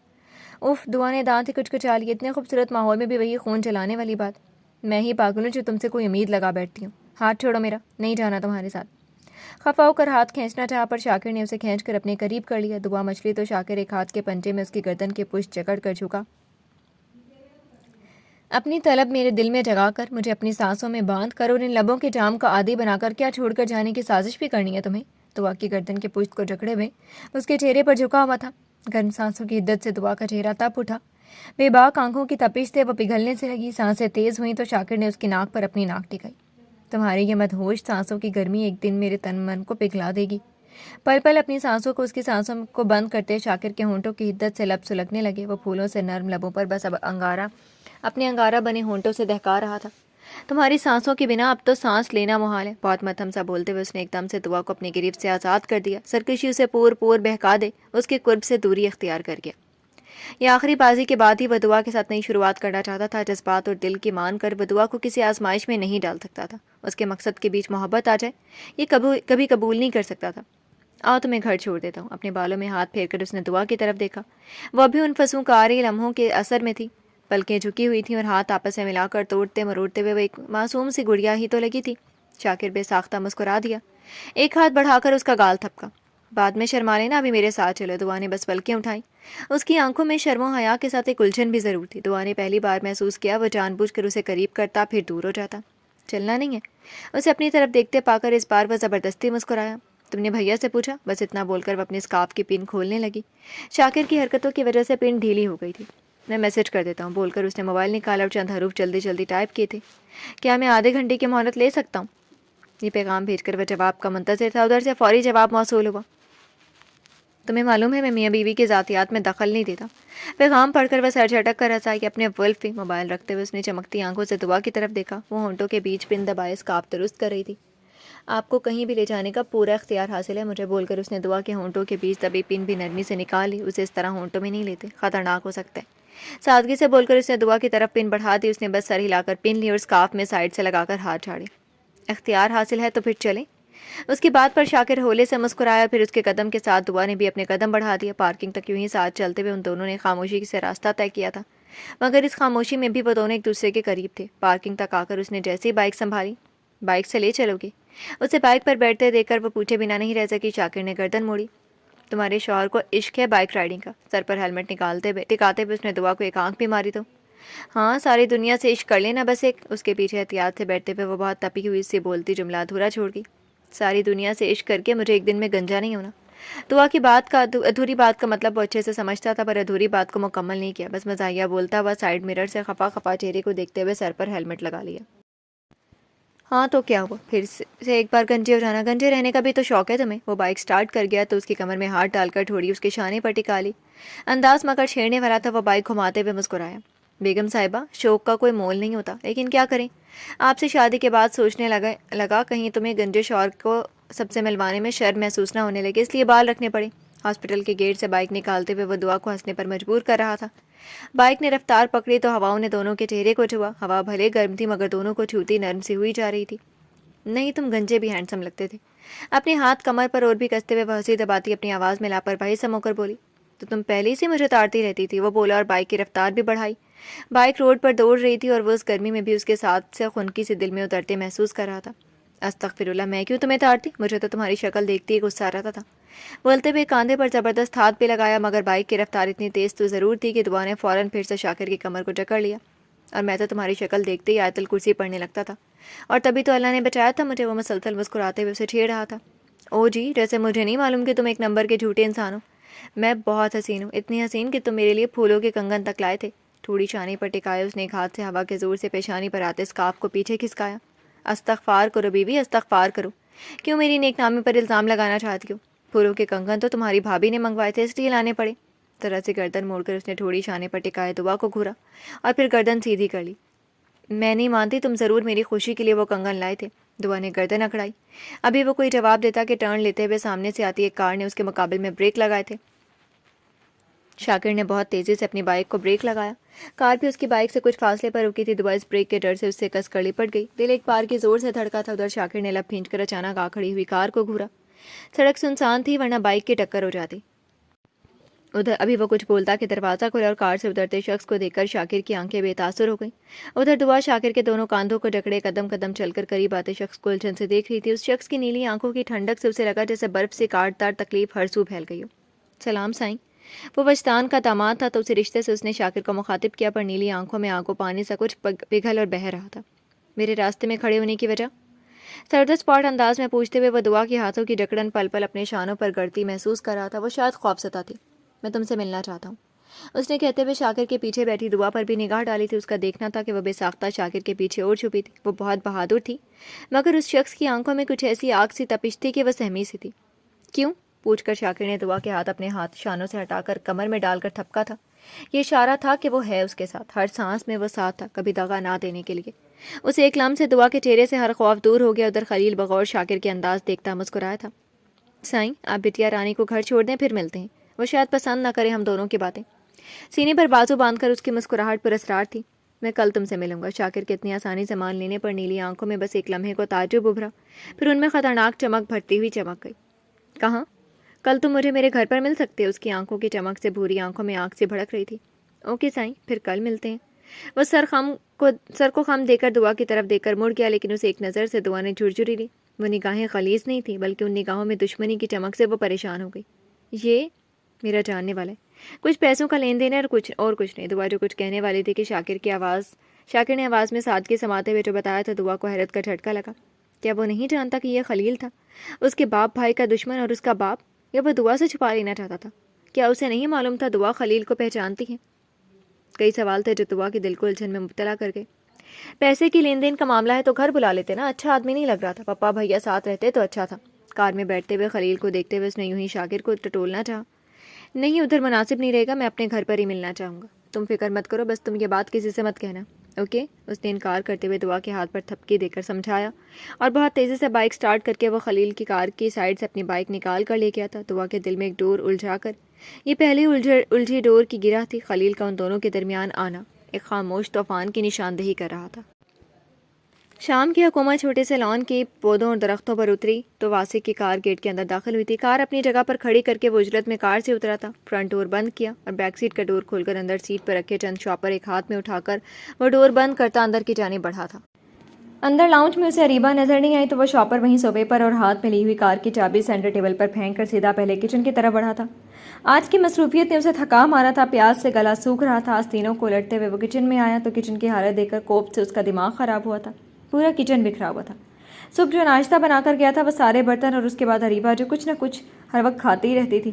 A: اف، دعا نے دانت ہی کچھ کچا لیے۔ اتنے خوبصورت ماحول میں بھی وہی خون جلانے والی بات۔ میں ہی پاگل ہوں جو تم سے کوئی امید لگا بیٹھتی ہوں۔ ہاتھ چھوڑو میرا، نہیں جانا تمہارے ساتھ۔ خفا ہو کر ہاتھ کھینچنا چاہا پر شاکر نے اسے کھینچ کر اپنے قریب کر لیا۔ دعا مچلی تو شاکر ایک ہاتھ کے پنجے میں اس کی گردن کے پشت جکڑ کر جھکا۔ اپنی طلب میرے دل میں جگا کر، مجھے اپنی سانسوں میں باندھ کر اور ان لبوں کے جام کا عادی بنا کر کیا چھوڑ کر جانے کی سازش بھی کرنی ہے تمہیں؟ دعا کی گردن کے پشت کو جکڑے ہوئے اس کے چہرے پر جھکا ہوا تھا۔ گرم سانسوں کی حدت سے دعا کا چہرہ تپ اٹھا۔ بے باک آنکھوں کی تپش سے وہ پگھلنے سے لگی۔ سانسیں تیز ہوئیں تو شاکر نے اس کی ناک پر اپنی ناک ٹکائی۔ تمہاری یہ مدہوش سانسوں کی گرمی ایک دن میرے تن من کو پگھلا دے گی۔ پل پل اپنی سانسوں کو اس کی سانسوں کو بند کرتے شاکر کے ہونٹوں کی حدت سے لب سلگنے لگے۔ وہ پھولوں سے نرم لبوں پر بس اب اپنے انگارہ بنے ہونٹوں سے دہکا رہا تھا۔ تمہاری سانسوں کے بنا اب تو سانس لینا محال ہے۔ بہت متھم سا بولتے ہوئے اس نے ایک دم سے دعا کو اپنی گرفت سے آزاد کر دیا۔ سرکشی اسے پور پور بہکا دے، اس کے قرب سے دوری اختیار کر گیا۔ یہ آخری بازی کے بعد ہی وہ دعا کے ساتھ نئی شروعات کرنا چاہتا تھا۔ جذبات اور دل کی مان کر وہ دعا کو کسی آزمائش میں نہیں ڈال سکتا تھا۔ اس کے مقصد کے بیچ محبت آ جائے، یہ کبھی قبول نہیں کر سکتا تھا۔ آؤ تمہیں گھر چھوڑ دیتا ہوں۔ اپنے بالوں میں ہاتھ پھیر کر اس نے دعا کی طرف دیکھا۔ وہ ابھی ان فسونکاری لمحوں کے اثر میں تھی۔ پلکیں جھکی ہوئی تھیں اور ہاتھ آپس میں ملا کر توڑتے مروڑتے ہوئے وہ ایک معصوم سی گڑیا ہی تو لگی تھی۔ شاکر بے ساختہ مسکرا دیا، ایک ہاتھ بڑھا کر اس کا گال تھپکا۔ بعد میں شرما لینا، ابھی میرے ساتھ چلو۔ دعا نے بس پلکیں اٹھائیں۔ اس کی آنکھوں میں شرم و حیا کے ساتھ ایک الجھن بھی ضرور تھی۔ دعا نے پہلی بار محسوس کیا وہ جان بوجھ کر اسے قریب کرتا پھر دور ہو جاتا۔ چلنا نہیں ہے؟ اسے اپنی طرف دیکھتے پا کر اس بار وہ زبردستی مسکرایا۔ تم نے بھیا سے پوچھا؟ بس اتنا بول کر وہ اپنے اسکارف کی پن کھولنے لگی۔ شاکر کی حرکتوں کی وجہ سے پن ڈھیلی ہو گئی تھی۔ میں میسج کر دیتا ہوں، بول کر اس نے موبائل نکالا اور چند حروف جلدی جلدی ٹائپ کیے تھے۔ کیا میں آدھے گھنٹے کی مہلت لے سکتا ہوں؟ یہ پیغام بھیج کر وہ جواب کا منتظر تھا۔ ادھر سے فوری جواب موصول ہوا، تمہیں معلوم ہے میں میاں بیوی کے ذاتیات میں دخل نہیں دیتا۔ پیغام پڑھ کر وہ سر جھٹک کر ہنسا کہ اپنے ولف پہ موبائل رکھتے ہوئے اس نے چمکتی آنکھوں سے دعا کی طرف دیکھا۔ وہ ہونٹوں کے بیچ پن دبائے اسکارف درست کر رہی تھی۔ آپ کو کہیں بھی لے جانے کا پورا اختیار حاصل ہے مجھے، بول کر اس نے دعا کے ہونٹوں کے بیچ دبی پن بھی نرمی سے نکال لی۔ اسے اس طرح ہونٹوں میں نہیں لیتے، خطرناک ہو سکتا ہے۔ سادگی سے بول کر اس نے دعا کی طرف پن بڑھا دی۔ اس نے بس سر ہلا کر پن لی اور اسکارف میں سائڈ سے لگا کر ہاتھ جھاڑے۔ اختیار حاصل ہے تو پھر چلیں۔ اس کی بات پر شاکر ہولے سے مسکرایا، پھر اس کے قدم کے ساتھ دعا نے بھی اپنے قدم بڑھا دیا۔ پارکنگ تک یوں ہی ساتھ چلتے ہوئے ان دونوں نے خاموشی سے راستہ طے کیا تھا، مگر اس خاموشی میں بھی وہ دونوں ایک دوسرے کے قریب تھے۔ پارکنگ تک آ کر اس نے جیسے ہی بائک سنبھالی، بائک سے لے چلو گے؟ اسے بائک پر بیٹھتے دیکھ کر وہ پوچھے بنا نہیں رہ سکی۔ شاکر نے گردن موڑی۔ تمہارے شوہر کو عشق ہے بائک رائڈنگ کا؟ سر پر ہیلمٹ ٹکاتے ہوئے اس نے دعا کو ایک آنکھ بھی ماری تو ہاں، ساری دنیا سے عشق کر لینا بس ایک۔ اس کے پیچھے احتیاط سے بیٹھتے ہوئے وہ بہت تپی ہوئی سے بولتی جملہ ادھورا چھوڑ گئی۔ ساری دنیا سے عشق کر کے مجھے ایک دن میں گنجا نہیں ہونا۔ دعا کی بات کا ادھوری بات کا مطلب وہ اچھے سے سمجھتا تھا، پر ادھوری بات کو مکمل نہیں کیا۔ بس مزاحیہ بولتا ہوا سائڈ مرر سے خفا خفا چہرے کو دیکھتے ہوئے سر پر ہیلمٹ لگا لیا۔ ہاں تو کیا ہوا؟ پھر سے ایک بار گنجے ہو جانا، گنجے رہنے کا بھی تو شوق ہے تمہیں۔ وہ بائک سٹارٹ کر گیا تو اس کی کمر میں ہاتھ ڈال کر تھوڑی اس کے شانے پر ٹکا لی۔ انداز مگر چھیڑنے والا تھا۔ وہ بائک گھماتے ہوئے مسکرایا، بیگم صاحبہ شوق کا کوئی مول نہیں ہوتا، لیکن کیا کریں، آپ سے شادی کے بعد سوچنے لگا کہیں تمہیں گنجے شوہر کو سب سے ملوانے میں شرم محسوس نہ ہونے لگے، اس لیے بال رکھنے پڑے۔ ہاسپٹل کے گیٹ سے بائک نکالتے ہوئے وہ دعا کو ہنسنے پر مجبور کر رہا تھا۔ بائک نے رفتار پکڑی تو ہواؤں نے دونوں کے چہرے کو چھوا۔ ہوا بھلے گرم تھی مگر دونوں کو چھوتی نرم سی ہوئی جا رہی تھی۔ نہیں، تم گنجے بھی ہینڈسم لگتے تھے۔ اپنے ہاتھ کمر پر اور بھی کستے ہوئے وہ ہنسی دباتی اپنی آواز میں لاپرواہی سم ہو کر بولی، تو تم پہلے سے مجھے تاڑتی رہتی تھی۔ وہ بولا اور بائک کی رفتار بھی بڑھائی۔ بائک روڈ پر دوڑ رہی تھی اور وہ اس گرمی میں بھی اس کے ساتھ سے خنکی سے دل میں اترتے محسوس کر رہا تھا۔ استغفر اللہ، میں کیوں تمہیں تاڑتی؟ مجھے تو تمہاری شکل دیکھتی ہی غصہ آ رہا تھا۔ بولتے ہوئے کاندھے پر زبردست ہاتھ بھی لگایا، مگر بائک کی رفتار اتنی تیز تو ضرور تھی کہ دعا نے فوراً پھر سے شاکر کی کمر کو جکڑ لیا۔ اور میں تو تمہاری شکل دیکھتے ہی آیت الکرسی پڑھنے لگتا تھا، اور تبھی تو اللہ نے بچایا تھا مجھے۔ وہ مسلسل مسکراتے ہوئے اسے چھیڑ رہا تھا۔ او جی، جیسے مجھے نہیں معلوم کہ تم ایک نمبر کے جھوٹے انسان ہو۔ میں بہت حسین ہوں، اتنی حسین کہ تم میرے لیے پھولوں کے کنگن تک لائے تھے۔ تھوڑی شانے پر ٹکائے اس نے ایک ہاتھ سے ہوا کے زور سے پیشانی پر آتے اسکارف کو پیچھے کھسکایا۔ استغفار کرو بیوی، استغفار کرو۔ کیوں میری نیک نامی پر الزام لگانا چاہتی ہو؟ پھولوں کے کنگن تو تمہاری بھابھی نے منگوائے تھے، اس لیے لانے پڑے۔ ذرا سی گردن موڑ کر اس نے تھوڑی شانے پر ٹکائے دعا کو گھورا اور پھر گردن سیدھی کر لی. میں نہیں مانتی تم ضرور میری خوشی کے لیے وہ کنگن لائے تھے. دعا نے گردن اکڑائی. ابھی وہ کوئی جواب دیتا کہ ٹرن لیتے ہوئے سامنے سے آتی ایک کار نے اس کے مقابل میں بریک لگائے تھے. شاکر نے بہت تیزی سے اپنی بائک کو بریک لگایا. کار بھی اس کی بائک سے کچھ فاصلے پر رکی تھی. دعا اس بریک کے ڈر سے اس سے کس کر لپٹ گئی. دل ایک بار کی زور سے دھڑکا تھا. ادھر شاکر نے لب کھینچ کر اچانک آ کھڑی ہوئی کار کو گھورا. سڑک سنسان تھی ورنہ بائک کی ٹکر ہو جاتی. ادھر ابھی وہ کچھ بولتا کہ دروازہ کھلا اور کار سے اترتے شخص کو دیکھ کر شاکر کی آنکھیں بے تاثر ہو گئیں. ادھر دعا شاکر کے دونوں کاندھوں کو جکڑے قدم قدم چل کر قریب آتے شخص کو الجھن سے دیکھ رہی تھی. اس شخص کی نیلی آنکھوں کی ٹھنڈک سے اسے لگا جیسے برف سے کاٹدار تکلیف ہر سو پھیل گئی ہو. سلام سائیں. وہ وجدان کا داماد تھا تو اسی رشتے سے اس نے شاکر کو مخاطب کیا، پر نیلی آنکھوں میں آنکھوں پانی سا کچھ پگھل اور بہہ رہا تھا. میرے راستے میں کھڑے ہونے کی وجہ؟ سرد اسپاٹ انداز میں پوچھتے ہوئے وہ دعا کے ہاتھوں کی جکڑن پل پل اپنے شانوں پر گڑتی محسوس کر رہا تھا. وہ شاید خوفزدہ تھی. میں تم سے ملنا چاہتا ہوں، اس نے کہتے ہوئے شاکر کے پیچھے بیٹھی دعا پر بھی نگاہ ڈالی تھی. اس کا دیکھنا تھا کہ وہ بے ساختہ شاکر کے پیچھے اور چھپی تھی. وہ بہت بہادر تھی، مگر اس شخص کی آنکھوں میں کچھ ایسی آگ سی تپش تھی کہ وہ سہمی سی تھی. کیوں؟ پوچھ کر شاکر نے دعا کے ہاتھ اپنے شانوں سے ہٹا کر کمر میں ڈال کر تھپکا تھا. یہ اشارہ تھا کہ وہ ہے اس کے ساتھ، ہر سانس میں وہ ساتھ تھا، کبھی دغا نہ دینے کے لیے. اسے ایک لمحے سے دعا کے چہرے سے ہر خوف دور ہو گیا. ادھر خلیل بغور شاکر کے انداز دیکھتا مسکرایا تھا. سائیں، آپ بٹیا رانی کو گھر چھوڑ دیں، پھر ملتے ہیں. وہ شاید پسند نہ کرے ہم دونوں کی باتیں. سینے پر بازو باندھ کر اس کی مسکراہٹ پر اسرار تھی. میں کل تم سے ملوں گا. شاکر کے اتنی آسانی سے مان لینے پر نیلی آنکھوں میں بس ایک لمحے کو تعجب ابھرا، پھر ان میں خطرناک چمک بھرتی ہوئی چمک گئی. کہاں؟ کل تم مجھے میرے گھر پر مل سکتے. اس کی آنکھوں کی چمک سے بھوری آنکھوں میں آنکھ سے بھڑک رہی تھی. اوکے سائیں، پھر کل ملتے ہیں. وہ سر کو خم دے کر دعا کی طرف دیکھ کر مڑ گیا، لیکن اسے ایک نظر سے دعا نے جھرجھری لی. وہ نگاہیں خلیص نہیں تھی، بلکہ ان نگاہوں میں دشمنی کی چمک سے وہ پریشان ہو گئی. یہ میرا جاننے والا ہے، کچھ پیسوں کا لین دین ہے اور کچھ نہیں. دعا جو کچھ کہنے والی تھی کہ شاکر نے آواز میں سادگی سماتے ہوئے جو بتایا تھا، دعا کو حیرت کا جھٹکا لگا. کیا وہ نہیں جانتا کہ یہ خلیل تھا، اس کے باپ بھائی کا دشمن، اور اس کا باپ؟ یا وہ دعا سے چھپا لینا چاہتا تھا؟ کیا اسے نہیں معلوم تھا دعا خلیل کو پہچانتی ہے؟ کئی سوال تھے جو دعا کے دل کو الجھن میں مبتلا کر گئے. پیسے کی لین دین کا معاملہ ہے تو گھر بلا لیتے نا. اچھا آدمی نہیں لگ رہا تھا. پپا بھیا ساتھ رہتے تو اچھا تھا. کار میں بیٹھتے ہوئے خلیل کو دیکھتے ہوئے اس نے یوں ہی شاکر کو ٹٹولنا چاہا. نہیں، ادھر مناسب نہیں رہے گا. میں اپنے گھر پر ہی ملنا چاہوں گا. تم فکر مت کرو، بس تم یہ بات کسی سے مت کہنا. اوکے؟ اس نے انکار کرتے ہوئے دعا کے ہاتھ پر تھپکی دے کر سمجھایا، اور بہت تیزی سے بائک سٹارٹ کر کے وہ خلیل کی کار کی سائڈ سے اپنی بائک نکال کر لے گیا تھا. دعا کے دل میں ایک ڈور الجھا کر یہ پہلی الجھی ڈور کی گرہ تھی. خلیل کا ان دونوں کے درمیان آنا ایک خاموش طوفان کی نشاندہی کر رہا تھا. شام کی حکومت چھوٹے سے لان کی پودوں اور درختوں پر اتری تو واسق کی کار گیٹ کے اندر داخل ہوئی تھی. کار اپنی جگہ پر کھڑی کر کے وہ اجرت میں کار سے اترا تھا. فرنٹ ڈور بند کیا اور بیک سیٹ کا ڈور کھول کر اندر سیٹ پر رکھے چند شاپر ایک ہاتھ میں اٹھا کر وہ ڈور بند کرتا اندر کی جانب بڑھا تھا. اندر لاؤنج میں اسے اریبہ نظر نہیں آئی تو وہ شاپر وہیں صوبے پر اور ہاتھ میں لی ہوئی کار کی چابی سینٹر ٹیبل پر پھینک کر سیدھا پہلے کچن کی طرف بڑھا تھا. آج کی مصروفیت نے اسے تھکا مارا تھا. پیاس سے گلا سوکھ رہا تھا. آستینوں کو الٹتے ہوئے وہ کچن میں آیا تو کچن کی حالت دیکھ کر کوفت سے اس کا دماغ خراب ہوا تھا. پورا کچن بکھرا ہوا تھا. صبح جو ناشتہ بنا کر گیا تھا وہ سارے برتن، اور اس کے بعد اریبہ جو کچھ نہ کچھ ہر وقت کھاتی ہی رہتی تھی.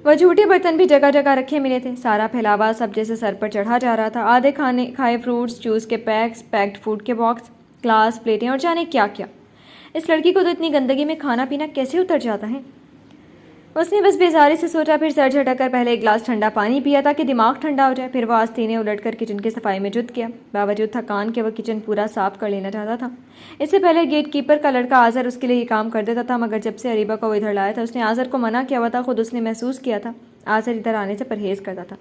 A: وہ جھوٹے برتن بھی جگہ جگہ رکھے ملے تھے. سارا پھیلاوا سب جیسے سر پر چڑھا جا رہا تھا. آدھے کھائے فروٹس، جوس کے پیکس، پیکڈ فوڈ کے باکس، گلاس، پلیٹیں اور جانے کیا کیا. اس لڑکی کو تو اتنی گندگی میں کھانا پینا کیسے اتر جاتا ہے؟ اس نے بس بیزاری سے سوچا. پھر سر جھٹک کر پہلے ایک گلاس ٹھنڈا پانی پیا تاکہ دماغ ٹھنڈا ہو جائے. پھر وہ آستینیں الٹ کر کچن کی صفائی میں جت گیا. باوجود تھکان کے وہ کچن پورا صاف کر لینا چاہتا تھا. اس سے پہلے گیٹ کیپر کا لڑکا آذر اس کے لیے یہ کام کر دیتا تھا، مگر جب سے اریبہ کو وہ ادھر لایا تھا اس نے آذر کو منع کیا ہوا تھا. خود اس نے محسوس کیا تھا آذر ادھر آنے سے پرہیز کرتا تھا.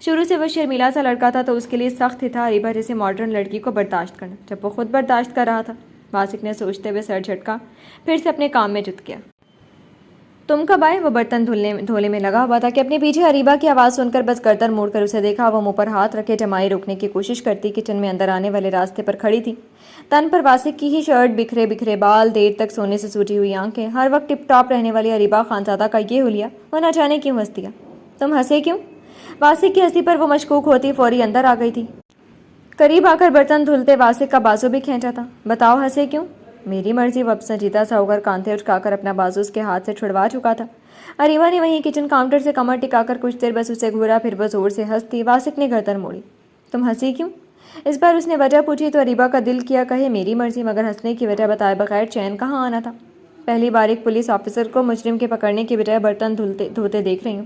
A: شروع سے وہ شرمیلا سا لڑکا تھا تو اس کے لیے سخت ہی تھا اریبہ جیسے ماڈرن لڑکی کو برداشت کرنا. جب وہ خود برداشت کر رہا تھا، واسق نے سوچتے ہوئے سر جھٹکا، پھر سے اپنے کام میں جت گیا. تم کب آئے؟ وہ برتن دھولے میں لگا ہوا تھا کہ اپنے پیچھے اریبہ کی آواز سن کر بس گردن موڑ کر اسے دیکھا. وہ منہ پر ہاتھ رکھے جمائی روکنے کی کوشش کرتی کچن میں اندر آنے والے راستے پر کھڑی تھی. تن پر واسق کی ہی شرٹ، بکھرے بال، دیر تک سونے سے سوجی ہوئی آنکھیں، ہر وقت ٹپ ٹاپ رہنے والی اریبہ خانزادہ کا یہ حلیہ وہ نہ جانے کیوں ہنس دیا. تم ہنسے کیوں؟ واسق کی ہنسی پر وہ مشکوک ہوتی فوری اندر آ گئی تھی. قریب آ کر برتن دھلتے واسق کا بازو بھی کھینچا تھا. بتاؤ ہنسے کیوں؟ میری مرضی. وہ اب سنجیدہ سا ہو کر کاندھے اٹھا کر اپنا بازو اس کے ہاتھ سے چھڑوا چکا تھا. اریبہ نے وہیں کچن کاؤنٹر سے کمر ٹکا کر کچھ دیر بس اسے گھورا، پھر وہ زور سے ہنس دی. واسق نے گردن موڑی. تم ہنسی کیوں؟ اس بار اس نے وجہ پوچھی تو اریبہ کا دل کیا کہے میری مرضی، مگر ہنسنے کی وجہ بتائے بغیر چین کہاں آنا تھا. پہلی بار ایک پولیس آفیسر کو مجرم کے پکڑنے کی بجائے برتن دھوتے دیکھ رہی ہوں.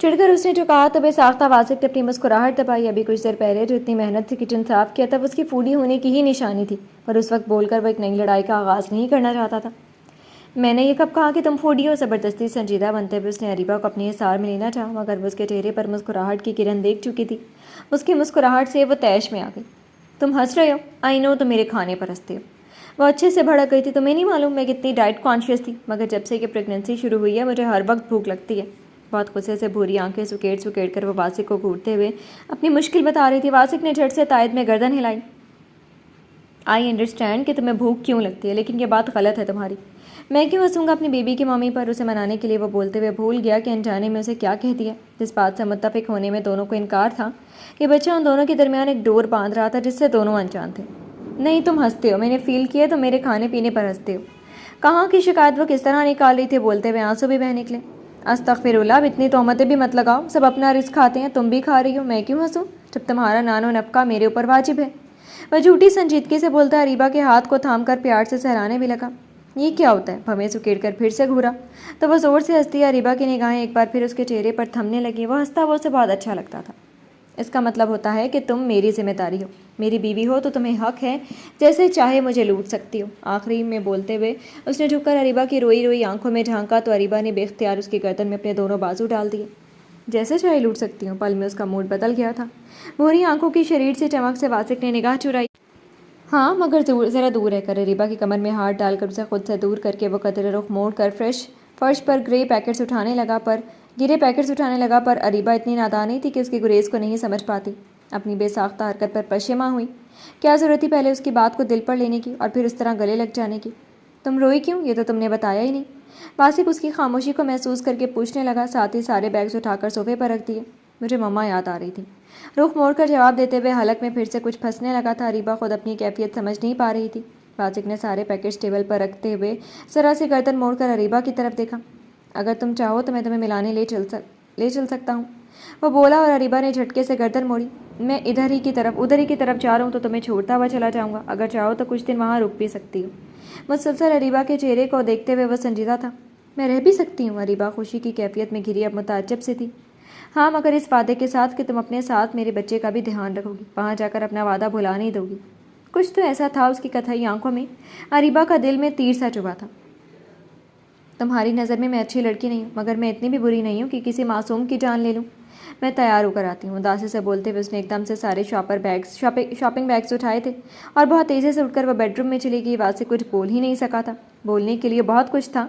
A: چڑھ کر اس نے جو کہا تو بے ساختہ واسق نے اپنی مسکراہٹ دبائی. ابھی کچھ دیر پہلے جو اتنی محنت سے کچن صاف کیا تب اس کی فوڈی ہونے کی ہی نشانی تھی، اور اس وقت بول کر وہ ایک نئی لڑائی کا آغاز نہیں کرنا چاہتا تھا. میں نے یہ کب کہا کہ تم فوڈی ہو؟ زبردستی سنجیدہ بنتے ہوئے اس نے اریبہ کو اپنی حصار میں لینا چاہا، مگر وہ اس کے چہرے پر مسکراہٹ کی کرن دیکھ چکی تھی. اس کی مسکراہٹ سے وہ طیش میں آ گئی. تم ہنس رہے ہو؟ آئی نو تم میرے کھانے پر ہنستے ہو. وہ اچھے سے بھڑک گئی تھی. تمہیں نہیں معلوم میں کتنی ڈائٹ کانشیس تھی، مگر جب سے کہ پریگننسی شروع ہوئی ہے مجھے ہر وقت بھوک لگتی ہے. بہت غصے سے بھوری آنکھیں سکیڑ کر وہ واسق کو گھورتے ہوئے اپنی مشکل بتا رہی تھی. واسق نے جھٹ سے تائید میں گردن ہلائی. آئی انڈرسٹینڈ کہ تمہیں بھوک کیوں لگتی ہے، لیکن یہ بات غلط ہے تمہاری. میں کیوں ہنسوں گا اپنی بیبی کی مامی پر؟ اسے منانے کے لیے وہ بولتے ہوئے بھول گیا کہ انجانے میں اسے کیا کہہ دیا. جس بات سے متفق ہونے میں دونوں کو انکار تھا کہ بچہ ان دونوں کے درمیان ایک ڈور باندھ رہا تھا جس سے دونوں انجان تھے. نہیں تم ہنستے ہو، میں نے فیل کیا تم میرے کھانے پینے پر ہنستے ہو. کہاں کی شکایت وہ کس طرح نکال رہی تھی، بولتے ہوئے آنسو بھی بہہ نکلے. استغفر اللہ، اب اتنی تہمتیں بھی مت لگاؤ. سب اپنا رزق کھاتے ہیں، تم بھی کھا رہی ہو، میں کیوں ہنسوں جب تمہارا نان و نفقہ میرے اوپر واجب ہے. وہ جھوٹی سنجیدگی سے بولتا اریبہ کے ہاتھ کو تھام کر پیار سے سہلانے بھی لگا. یہ کیا ہوتا ہے؟ بھویں سکیڑ کر پھر سے گھورا تو وہ زور سے ہنستی. اریبہ کی نگاہیں ایک بار پھر اس کے چہرے پر تھمنے لگی. وہ ہنستا، وہ اسے بہت اچھا لگتا تھا. اس کا مطلب ہوتا ہے کہ تم میری ذمہ داری ہو، میری بیوی ہو تو تمہیں حق ہے جیسے چاہے مجھے لوٹ سکتی ہو. آخری میں بولتے ہوئے اس نے جھک کر اریبہ کی روئی روئی آنکھوں میں جھانکا تو اریبہ نے بے اختیار اس کی گردن میں اپنے دونوں بازو ڈال دیے. جیسے چاہے لوٹ سکتی ہوں. پل میں اس کا موڈ بدل گیا تھا. بھوری آنکھوں کی شریر سے چمک سے واسق نے نگاہ چرائی. ہاں مگر ذرا دور رہ کر. اریبہ کی کمر میں ہاتھ ڈال کر اسے خود سے دور کر کے وہ قدرے رخ موڑ کر فرش پر گرے پیکٹس اٹھانے لگا پر اریبہ اتنی نادان نہیں تھی کہ اس کی گریز کو نہیں سمجھ پاتی. اپنی بے ساختہ حرکت پر پشیماں ہوئی. کیا ضرورت تھی پہلے اس کی بات کو دل پر لینے کی اور پھر اس طرح گلے لگ جانے کی؟ تم روئی کیوں؟ یہ تو تم نے بتایا ہی نہیں. واسق اس کی خاموشی کو محسوس کر کے پوچھنے لگا، ساتھ ہی سارے بیگز اٹھا کر صوفے پر رکھ دیے. مجھے مما یاد آ رہی تھی. رخ موڑ کر جواب دیتے ہوئے حلق میں پھر سے کچھ پھنسنے لگا تھا. اریبہ خود اپنی کیفیت سمجھ نہیں پا رہی تھی. واسق نے سارے پیکٹس ٹیبل پر رکھتے ہوئے ذرا سی گردن موڑ کر اریبہ کی طرف دیکھا. اگر تم چاہو تو میں تمہیں ملانے لے چل سکتا ہوں، وہ بولا. اور اریبہ نے جھٹکے سے گردن موڑی. میں ادھر ہی کی طرف جا رہا ہوں تو تمہیں چھوڑتا ہوا چلا جاؤں گا. اگر چاہو تو کچھ دن وہاں رک بھی سکتی ہوں. مسلسل اریبہ کے چہرے کو دیکھتے ہوئے وہ سنجیدہ تھا. میں رہ بھی سکتی ہوں؟ اریبہ خوشی کی کیفیت میں گھری اب متعجب سی تھی. ہاں مگر اس وعدے کے ساتھ کہ تم اپنے ساتھ میرے بچے کا بھی دھیان رکھو گی، وہاں جا کر اپنا وعدہ بھلا نہیں دو گی. کچھ تو ایسا تھا اس کی کتھئی آنکھوں میں، اریبہ کا دل میں تیر سا چبھا تھا. تمہاری نظر میں اچھی لڑکی نہیں ہوں، مگر میں اتنی بھی بری نہیں ہوں کہ کسی معصوم کی جان لے لوں. میں تیار ہو کر آتی ہوں. اداسی سے بولتے ہوئے اس نے ایک دم سے سارے شاپنگ بیگز اٹھائے تھے اور بہت تیزی سے اٹھ کر وہ بیڈ روم میں چلی گئی. واسق کچھ بول ہی نہیں سکا تھا. بولنے کے لیے بہت کچھ تھا.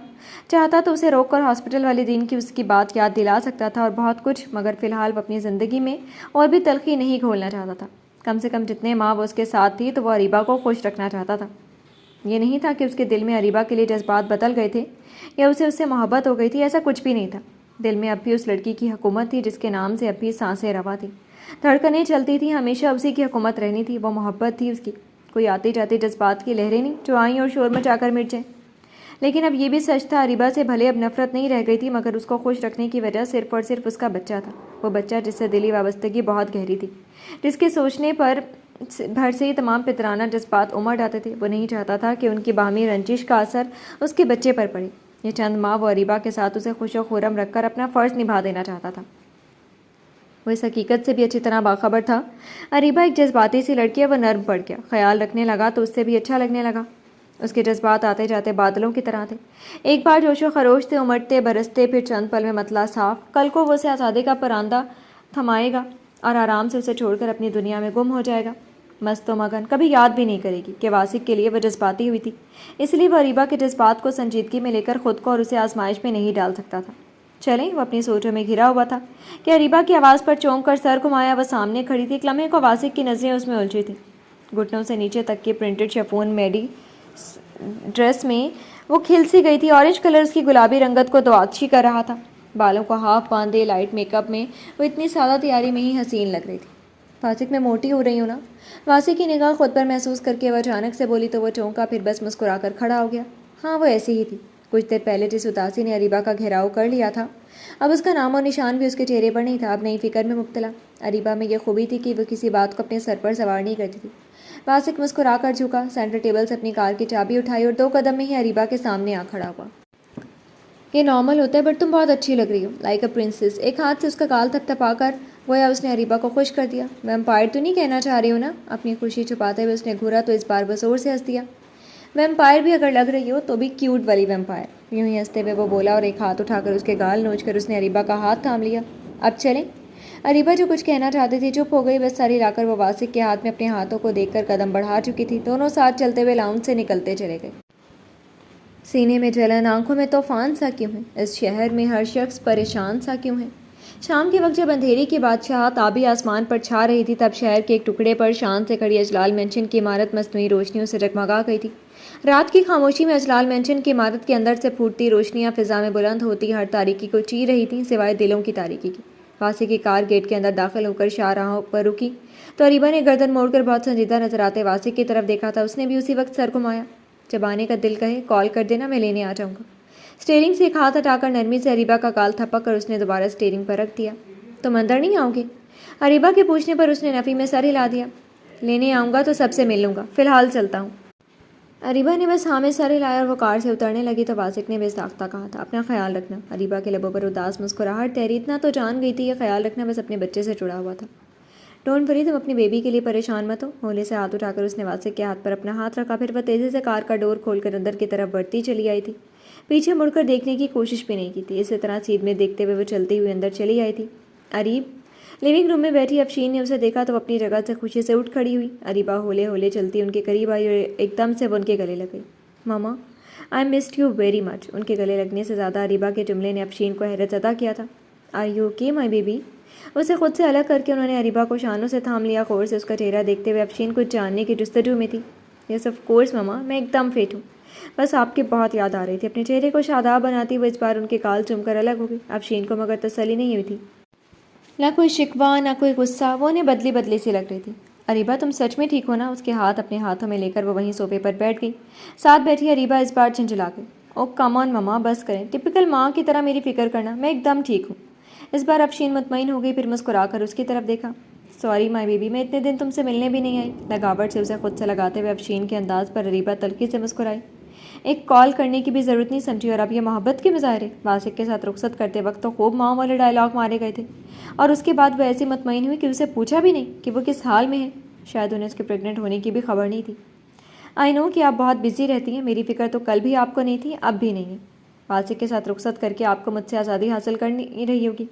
A: چاہتا تو اسے روک کر ہاسپٹل والے دن کی اس کی بات یاد دلا سکتا تھا اور بہت کچھ، مگر فی الحال وہ اپنی زندگی میں اور بھی تلخی نہیں گھولنا چاہتا تھا. کم سے کم جتنے ماہ وہ اس کے ساتھ تھی تو وہ اریبہ کو خوش رکھنا چاہتا تھا. یہ نہیں تھا کہ اس کے دل میں اریبہ کے لیے جذبات بدل گئے تھے یا اسے اس سے محبت ہو گئی تھی. ایسا کچھ بھی نہیں تھا. دل میں اب بھی اس لڑکی کی حکومت تھی جس کے نام سے اب بھی سانسیں روا تھی، دھڑکنیں چلتی تھیں. ہمیشہ اسی کی حکومت رہنی تھی. وہ محبت تھی اس کی، کوئی آتے جاتے جذبات کی لہریں نہیں جو آئیں اور شور مچا کر مٹ جائیں. لیکن اب یہ بھی سچ تھا، اریبہ سے بھلے اب نفرت نہیں رہ گئی تھی، مگر اس کو خوش رکھنے کی وجہ صرف اور صرف اس کا بچہ تھا. وہ بچہ جس سے دلی وابستگی بہت گہری تھی، جس کے سوچنے پر بھر سے ہی تمام پترانہ جذبات امڑ آتے تھے. وہ نہیں چاہتا تھا کہ ان کی باہمی رنجش کا اثر اس کے بچے پر پڑے. یہ چند ماہ وہ اریبہ کے ساتھ اسے خوش و خرم رکھ کر اپنا فرض نبھا دینا چاہتا تھا. وہ اس حقیقت سے بھی اچھی طرح باخبر تھا. اریبہ ایک جذباتی سی لڑکی ہے. وہ نرم پڑ گیا. خیال رکھنے لگا تو اس سے بھی اچھا لگنے لگا. اس کے جذبات آتے جاتے بادلوں کی طرح تھے، ایک بار جوش و خروش تھے، امٹتے برستے، پھر چند پل میں مطلع صاف. کل کو وہ اسے آزادی کا پراندہ تھمائے گا اور آرام سے اسے چھوڑ کر اپنی دنیا میں گم ہو جائے گا، مست و مگن. کبھی یاد بھی نہیں کرے گی کہ واسق کے لیے وہ جذباتی ہوئی تھی. اس لیے وہ اریبہ کے جذبات کو سنجیدگی میں لے کر خود کو اور اسے آزمائش میں نہیں ڈال سکتا تھا. چلیں، وہ اپنی سوچوں میں گھرا ہوا تھا کہ اریبہ کی آواز پر چونک کر سر گھمایا. وہ سامنے کھڑی تھی. ایک لمحے کو واسق کی نظریں اس میں الجھی تھیں. گھٹنوں سے نیچے تک کی پرنٹڈ شفون میڈی ڈریس میں وہ کھل سی گئی تھی. آرنج کلر اس کی گلابی رنگت کو دعاکشی کر رہا تھا. بالوں کو ہاف باندھے لائٹ میک اپ میں وہ اتنی سادہ تیاری میں ہی حسین لگ رہی تھی. واسق میں موٹی ہو رہی ہوں نا؟ واسق کی نگاہ خود پر محسوس کر کے وہ اچانک سے بولی تو وہ چونکا، پھر بس مسکرا کر کھڑا ہو گیا. ہاں وہ ایسی ہی تھی. کچھ دیر پہلے جس اداسی نے اریبہ کا گھیراؤ کر لیا تھا، اب اس کا نام و نشان بھی اس کے چہرے پر نہیں تھا. اب نئی فکر میں مبتلا. اریبہ میں یہ خوبی تھی کہ وہ کسی بات کو اپنے سر پر سوار نہیں کرتی تھی. واسق مسکرا کر جھکا، سینٹر ٹیبل سے اپنی کار کی چابی اٹھائی اور 2 قدم میں ہی اریبہ کے سامنے آ کھڑا ہوا. یہ نارمل ہوتا ہے، بٹ تم بہت اچھی لگ رہی ہو، لائک اے پرنسس۔ ایک ہاتھ سے اس کا گال تھپتھپا کر گویا اس نے اریبہ کو خوش کر دیا۔ ویمپائر تو نہیں کہنا چاہ رہی ہو نا؟ اپنی خوشی چھپاتے ہوئے اس نے گھورا تو اس بار وہ زور سے ہنس دیا۔ ویمپائر بھی اگر لگ رہی ہو تو بھی کیوٹ والی ویمپائر، یوں ہی ہنستے ہوئے وہ بولا اور ایک ہاتھ اٹھا کر اس کے گال نوچ کر اس نے اریبہ کا ہاتھ تھام لیا۔ اب چلیں؟ اریبہ جو کچھ کہنا چاہتی تھی چپ ہو گئی، بس ساری لا کر وہ واسق کے ہاتھ میں اپنے ہاتھوں کو دیکھ کر قدم بڑھا چکی تھی۔ دونوں ساتھ چلتے ہوئے لاؤنج سے نکلتے چلے گئے۔ سینے میں جلن، آنکھوں میں طوفان سا کیوں ہے؟ اس شہر میں ہر شخص پریشان سا کیوں ہے؟ شام کے وقت جب اندھیری کی بادشاہت آبی آسمان پر چھا رہی تھی، تب شہر کے ایک ٹکڑے پر شان سے کھڑی اجلال مینشن کی عمارت مصنوعی روشنیوں سے جگمگا گئی تھی۔ رات کی خاموشی میں اجلال مینشن کی عمارت کے اندر سے پھوٹتی روشنیاں فضا میں بلند ہوتی ہر تاریکی کو چیر رہی تھیں، سوائے دلوں کی تاریکی کی۔ واسق کی کار گیٹ کے اندر داخل ہو کر شاہراہوں پر رکی تو اریبہ نے گردن موڑ کر بہت سنجیدہ نظر آتے واسق کی طرف دیکھا تھا۔ اس نے بھی اسی وقت سر گھمایا۔ جب آنے کا دل کہے کال کر دینا، میں لینے آ جاؤں گا۔ اسٹیئرنگ سے ایک ہاتھ ہٹا کر نرمی سے اریبہ کا گال تھپک کر اس نے دوبارہ اسٹیئرنگ پر رکھ دیا۔ تم اندر نہیں آؤ گے؟ اریبہ کے پوچھنے پر اس نے نفی میں سر ہلا دیا۔ لینے آؤں گا تو سب سے مل لوں گا، فی الحال چلتا ہوں۔ اریبہ نے بس ہاں میں سر ہلایا اور وہ کار سے اترنے لگی تو واسق نے بے ساختہ کہا تھا، اپنا خیال رکھنا۔ اریبہ کے لبوں پر اداس مسکراہٹ تیری، اتنا تو جان گئی تھی یہ خیال رکھنا بس اپنے بچے سے جڑا ہوا تھا۔ ڈونٹ وری، تم اپنی بیبی کے لیے پریشان مت ہو۔ ہولے سے ہاتھ اٹھا کر اس نے واسق کے ہاتھ پر اپنا ہاتھ رکھا، پھر وہ تیزی سے کار کا ڈور کھول کر اندر کی طرف بڑھتی چلی آئی تھی۔ پیچھے مڑ کر دیکھنے کی کوشش بھی نہیں کی تھی، اسی طرح سیدھ میں دیکھتے ہوئے وہ چلتی ہوئی اندر چلی آئی تھی۔ اریب، لیونگ روم میں بیٹھی افشین نے اسے دیکھا تو وہ اپنی جگہ سے خوشی سے اٹھ کھڑی ہوئی۔ اریبہ ہولے ہولے چلتی ان کے قریب آئی اور ایک دم سے وہ ان کے گلے لگ گئی۔ ماما، آئی مسڈ یو ویری مچ۔ ان کے گلے لگنے سے زیادہ اریبہ کے جملے نے افشین کو حیرت زدہ کیا تھا۔ Are you okay my baby? اسے خود سے الگ کر کے انہوں نے اریبہ کو شانوں سے تھام لیا۔ غور سے اس کا چہرہ دیکھتے ہوئے افشین کچھ جاننے کی جستجو میں تھی۔ یس آف کورس ماما، میں ایک دم فٹ ہوں، بس آپ کی بہت یاد آ رہی تھی۔ اپنے چہرے کو شاداب بناتی ہوئے اس بار ان کے گال چوم کر الگ ہو گئی۔ افشین کو مگر تسلی نہیں ہوئی تھی، نہ کوئی شکوہ نہ کوئی غصہ، وہ انہیں بدلی بدلی سی لگ رہی تھی۔ اریبہ تم سچ میں ٹھیک ہو نا؟ اس کے ہاتھ اپنے ہاتھوں میں لے کر وہ وہیں صوفے پر بیٹھ گئی۔ ساتھ بیٹھی اریبہ اس بار جھنجھلا گئی۔ او کم آن ماما، بس کریں، ٹپیکل ماں کی طرح میری فکر کرنا، میں ایک دم ٹھیک ہوں۔ اس بار افشین مطمئن ہو گئی، پھر مسکرا کر اس کی طرف دیکھا۔ سوری مائی بیبی، میں اتنے دن تم سے ملنے بھی نہیں آئی۔ لگاوٹ سے اسے خود سے لگاتے ہوئے افشین کے انداز پر اریبہ تلخی سے مسکرائی۔ ایک کال کرنے کی بھی ضرورت نہیں سمجھی، اور اب یہ محبت کے مظاہرے؟ واسق کے ساتھ رخصت کرتے وقت تو خوب ماں والے ڈائلاگ مارے گئے تھے، اور اس کے بعد وہ ایسی مطمئن ہوئی کہ اسے پوچھا بھی نہیں کہ وہ کس حال میں ہے۔ شاید انہیں اس کے پریگننٹ ہونے کی بھی خبر نہیں تھی۔ آئی نو کہ آپ بہت بزی رہتی ہیں، میری فکر تو کل بھی آپ کو نہیں تھی، اب بھی نہیں ہے۔ واسق کے ساتھ رخصت کر کے آپ کو مجھ سے آزادی حاصل کرنی رہی ہوگی۔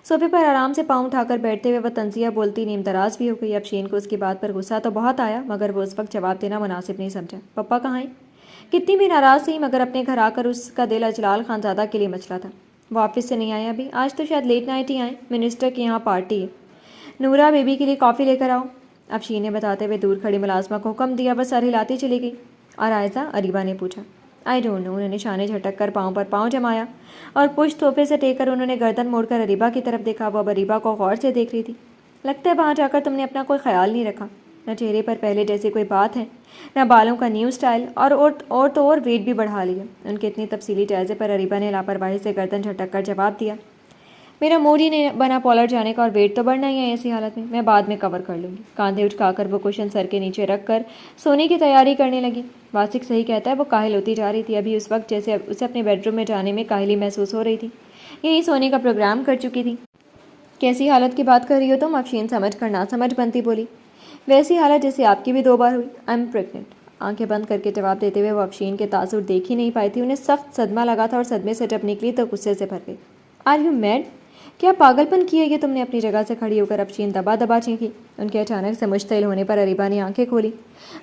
A: صوفے پر آرام سے پاؤں اٹھا کر بیٹھتے ہوئے وہ تنزیہ بولتی نیم دراز بھی ہو گئی۔ افشین کو اس کی بات پر غصہ تو بہت آیا، مگر وہ اس وقت جواب دینا مناسب نہیں سمجھا۔ پپا کہاں ہیں؟ کتنی بھی ناراض تھی مگر اپنے گھر آ کر اس کا دل اجلال خانزادہ کے لیے مچلا تھا۔ وہ آفس سے نہیں آئے ابھی، آج تو شاید لیٹ نائٹ ہی آئیں، منسٹر کے یہاں پارٹی ہے۔ نورا بیبی کے لیے کافی لے کر آؤ، افشین نے بتاتے ہوئے دور کھڑی ملازمہ کو حکم دیا۔ وہ سر ہلاتی چلی گئی۔ اور آئزہ؟ اریبہ نے پوچھا۔ آئی ڈونٹ نو، انہوں نے شانے جھٹک کر پاؤں پر پاؤں جمایا اور پشت صوفے سے ٹیک کر انہوں نے گردن موڑ کر اریبہ کی طرف دیکھا۔ وہ اب اریبہ کو غور سے دیکھ رہی تھی۔ لگتا ہے وہاں جا کر تم نے اپنا کوئی خیال نہیں رکھا، نہ چہرے پر پہلے جیسی کوئی بات ہے، نہ بالوں کا نیو سٹائل، اور ویٹ بھی بڑھا لیا۔ ان کے اتنی تفصیلی جائزے پر اریبہ نے لاپرواہی سے گردن جھٹک کر جواب دیا، میرا موڈ ہی نہیں بنا پارلر جانے کا، اور ویٹ تو بڑھنا ہی ہے ایسی حالت میں بعد میں کور کر لوں گی۔ کاندھے اٹھا کر وہ کشن سر کے نیچے رکھ کر سونے کی تیاری کرنے لگی۔ واسق صحیح کہتا ہے، وہ کاہل ہوتی جا رہی تھی، ابھی اس وقت جیسے اسے اپنے بیڈ روم میں جانے میں کاہلی محسوس ہو رہی تھی، یہیں سونے کا پروگرام کر چکی تھی۔ کیسی حالت کی بات کر رہی ہو تم؟ افشین سمجھ کر نہ سمجھ بنتی بولی۔ ویسی حالت جیسے آپ کی بھی 2 بار ہوئی، آئی ایم پریگننٹ۔ آنکھیں بند کر کے جواب دیتے ہوئے وہ افشین کے تاثر دیکھ ہی نہیں پائی تھی۔ انہیں سخت صدمہ لگا تھا اور صدمے سے جب نکلی تو غصے سے بھر گئی۔ Are you mad? کیا پاگل پن کیا یہ تم نے؟ اپنی جگہ سے کھڑی ہو کر افشین دبا دبا چینکی۔ ان کے اچانک سے مشتعل ہونے پر اریبہ نے آنکھیں کھولی،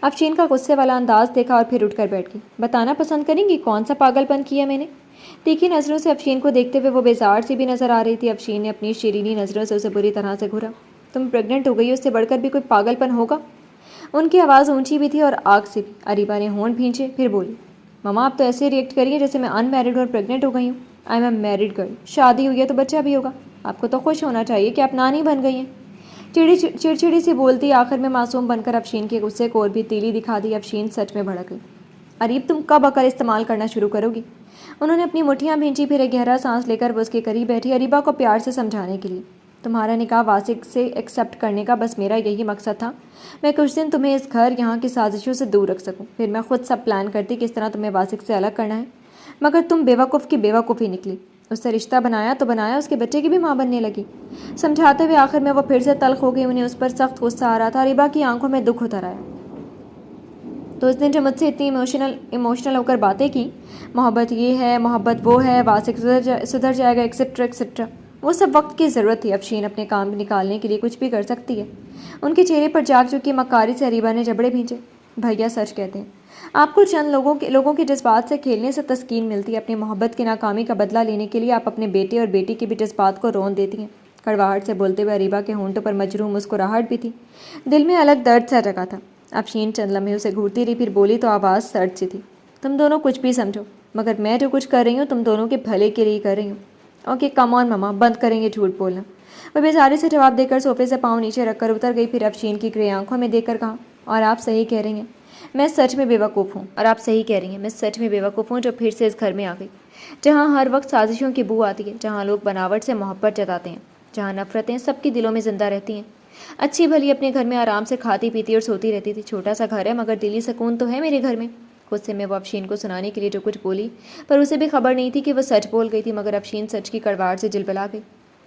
A: افشین کا غصے والا انداز دیکھا اور پھر اٹھ کر بیٹھ گئی۔ بتانا پسند کریں گی کون سا پاگل پن کیا میں نے؟ تیکھی نظروں سے افشین کو دیکھتے ہوئے وہ بیزار سی بھی نظر آ رہی تھی۔ افشین نے اپنی شیرینی نظروں سے اسے بری طرح سے گھورا۔ تم پریگننٹ ہو گئی، اس سے بڑھ کر بھی کوئی پاگل پن ہوگا؟ ان کی آواز اونچی بھی تھی اور آگ سے بھی۔ اریبہ نے ہونٹ بھینچے، پھر بولی، ماما آپ تو ایسے ریئیکٹ کریے جیسے میں ان میرڈ اور پریگننٹ ہو گئی ہوں۔ I am a married girl, شادی ہوئی ہے تو بچہ بھی ہوگا، آپ کو تو خوش ہونا چاہیے کہ آپ نانی بن گئی ہیں۔ چڑچڑی سی بولتی آخر میں معصوم بن کر افشین کے غصے کو اور بھی تیلی دکھا دی۔ افشین سچ میں بھڑک گئی۔ اریب تم کب عقل استعمال کرنا شروع کرو گی؟ انہوں نے اپنی مٹھیاں بھینچی، پھر ایک گہرا سانس لے کر وہ اس کے قریب بیٹھی، اریبہ کو پیار سے سمجھانے کے لیے۔ تمہارا نکاح واسق سے ایکسیپٹ کرنے کا بس میرا یہی مقصد تھا، میں کچھ دن تمہیں اس گھر یہاں کی سازشوں سے دور رکھ سکوں، پھر میں خود سب پلان کرتی کس طرح تمہیں واسق سے الگ کرنا ہے۔ مگر تم بیوقوف کی بیوقوف ہی نکلی، اس سے رشتہ بنایا تو بنایا، اس کے بچے کی بھی ماں بننے لگی۔ سمجھاتے ہوئے آخر میں وہ پھر سے تلخ ہو گئی، انہیں اس پر سخت غصہ آ رہا تھا۔ اریبہ کی آنکھوں میں دکھ اتر آیا۔ تو اس نے جو مجھ سے اتنی ایموشنل ہو کر باتیں کی، محبت یہ ہے، محبت وہ ہے، واسق سدھر جائے گا، ایکسیٹرا ایکسیٹرا، وہ سب وقت کی ضرورت تھی۔ افشین اپنے کام نکالنے کے لیے کچھ بھی کر سکتی ہے۔ ان کے چہرے پر جاگ چکی مکاری سے اریبہ نے جبڑے بھینچے۔ بھیا سچ کہتے ہیں، آپ کو چند لوگوں کے جذبات سے کھیلنے سے تسکین ملتی ہے، اپنی محبت کی ناکامی کا بدلہ لینے کے لیے آپ اپنے بیٹے اور بیٹی کے بھی جذبات کو رون دیتی ہیں۔ کڑواہٹ سے بولتے ہوئے اریبہ کے ہونٹوں پر مجروح مسکراہٹ بھی تھی، دل میں الگ درد سا جگا تھا۔ افشین چند لمحے اسے گھورتی رہی، پھر بولی تو آواز سرد سی تھی، تم دونوں کچھ بھی سمجھو، مگر میں جو کچھ کر رہی ہوں تم دونوں کے بھلے کے لیے کر رہی ہوں۔ اوکے کم آن ماما، بند کریں گے جھوٹ بولنا۔ وہ بیزاری سے جواب دے کر صوفے سے پاؤں نیچے رکھ کر اتر گئی، پھر افشین کی گرے آنکھوں میں دیکھ کر کہا، اور آپ صحیح کہہ رہی ہیں، میں سچ میں بیوقوف ہوں، اور آپ صحیح کہہ رہی ہیں، میں سچ میں بیوقوف ہوں جو پھر سے اس گھر میں آ گئی، جہاں ہر وقت سازشوں کی بو آتی ہے، جہاں لوگ بناوٹ سے محبت جتاتے ہیں، جہاں نفرتیں سب کے دلوں میں زندہ رہتی ہیں۔ اچھی بھلی اپنے گھر میں آرام سے کھاتی پیتی اور سوتی رہتی تھی، چھوٹا سا گھر ہے مگر دلی سکون تو ہے میرے گھر میں۔ غصے میں وہ افشین کو سنانے کے لیے جو کچھ بولی، پر اسے بھی خبر نہیں تھی کہ وہ سچ بول گئی تھی، مگر افشین سچ کی کڑواہٹ سے جلبلا گئی۔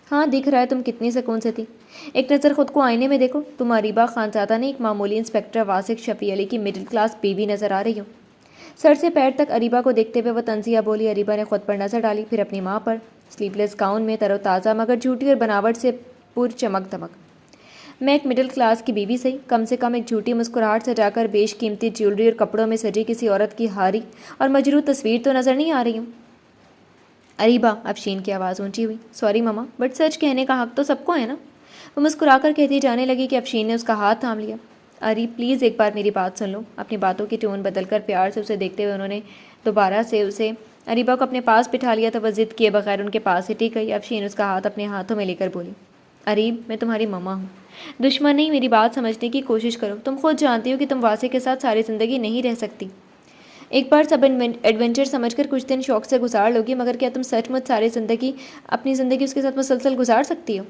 A: ہاں دکھ رہا ہے تم کتنی سکون سے تھی، ایک نظر خود کو آئینے میں دیکھو، تم اریبہ خانزادہ نے ایک معمولی انسپکٹر واسق شفیع علی کی مڈل کلاس بیوی نظر آ رہی ہو۔ سر سے پیر تک اریبہ کو دیکھتے ہوئے وہ طنزیہ بولی۔ اریبہ نے خود پر نظر ڈالی، پھر اپنی ماں پر، سلیو لیس گاؤن میں، تر و تازہ مگر جھوٹی اور بناوٹ سے پر چمک دمک۔ میں ایک مڈل کلاس کی بیوی صحیح، کم سے کم ایک جھوٹی مسکراہٹ سے جا کر بیش قیمتی جیولری اور کپڑوں میں سجی کسی عورت کی ہاری اور مجروح تصویر تو نظر نہیں آ رہی ہوں۔ اریبہ، افشین کی آواز اونچی ہوئی، سوری ماما، بٹ سچ کہنے کا حق تو سب کو ہے نا؟ وہ مسکرا کر کہتی جانے لگی کہ افشین نے اس کا ہاتھ تھام لیا۔ اری پلیز ایک بار میری بات سن لو۔ اپنی باتوں کی ٹون بدل کر پیار سے اسے دیکھتے ہوئے انہوں نے دوبارہ سے اسے اریبہ کو اپنے پاس بٹھا لیا تو وہ ضد کیے بغیر ان کے پاس ہی ٹک گئی۔ افشین اس کا ہاتھ اپنے ہاتھوں میں لے کر بولی، اریب میں تمہاری ماما ہوں، دشمن نہیں، میری بات سمجھنے کی کوشش کرو، تم خود جانتی ہو کہ تم واسق کے ساتھ ساری زندگی نہیں رہ سکتی۔ ایک بار سب ایڈونچر سمجھ کر کچھ دن شوق سے گزار لوگی، مگر کیا تم سچ مچ اپنی زندگی اس کے ساتھ مسلسل گزار سکتی ہو؟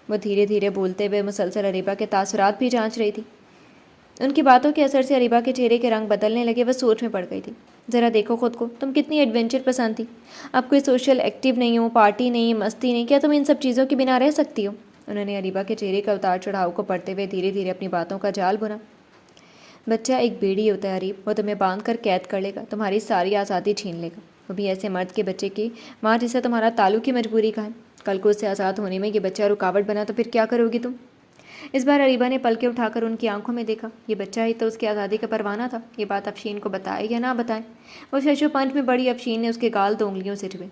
A: وہ دھیرے دھیرے بولتے ہوئے مسلسل اریبہ کے تاثرات بھی جانچ رہی تھی۔ ان کی باتوں کے اثر سے اریبہ کے چہرے کے رنگ بدلنے لگے، وہ سوچ میں پڑ گئی تھی۔ ذرا دیکھو خود کو، تم کتنی ایڈونچر پسند تھی، اب کوئی سوشل ایکٹیو نہیں ہو، پارٹی نہیں، مستی نہیں، کیا تم ان سب چیزوں کے بنا رہ سکتی ہو؟ انہوں نے اریبہ کے چہرے کا اتار چڑھاؤ کو پڑھتے ہوئے دھیرے دھیرے اپنی باتوں کا جال بنا۔ بچہ ایک بیڑی ہوتا ہے اریب، وہ تمہیں باندھ کر قید کر لے گا، تمہاری ساری آزادی چھین لے گا، وہ بھی ایسے مرد کے بچے کی ماں جسے تمہارا تعلق ہی مجبوری کا ہے۔ کل کو اس سے آزاد ہونے میں یہ بچہ رکاوٹ بنا تو پھر کیا کرو گی تم؟ اس بار اریبہ نے پلکیں اٹھا کر ان کی آنکھوں میں دیکھا، یہ بچہ ہی تو اس کی آزادی کا پروانہ تھا۔ یہ بات افشین کو بتائے یا نہ بتائے؟ وہ شش و پنج میں بڑی افشین نے اس کے گال 2 انگلیوں سے چھوئے۔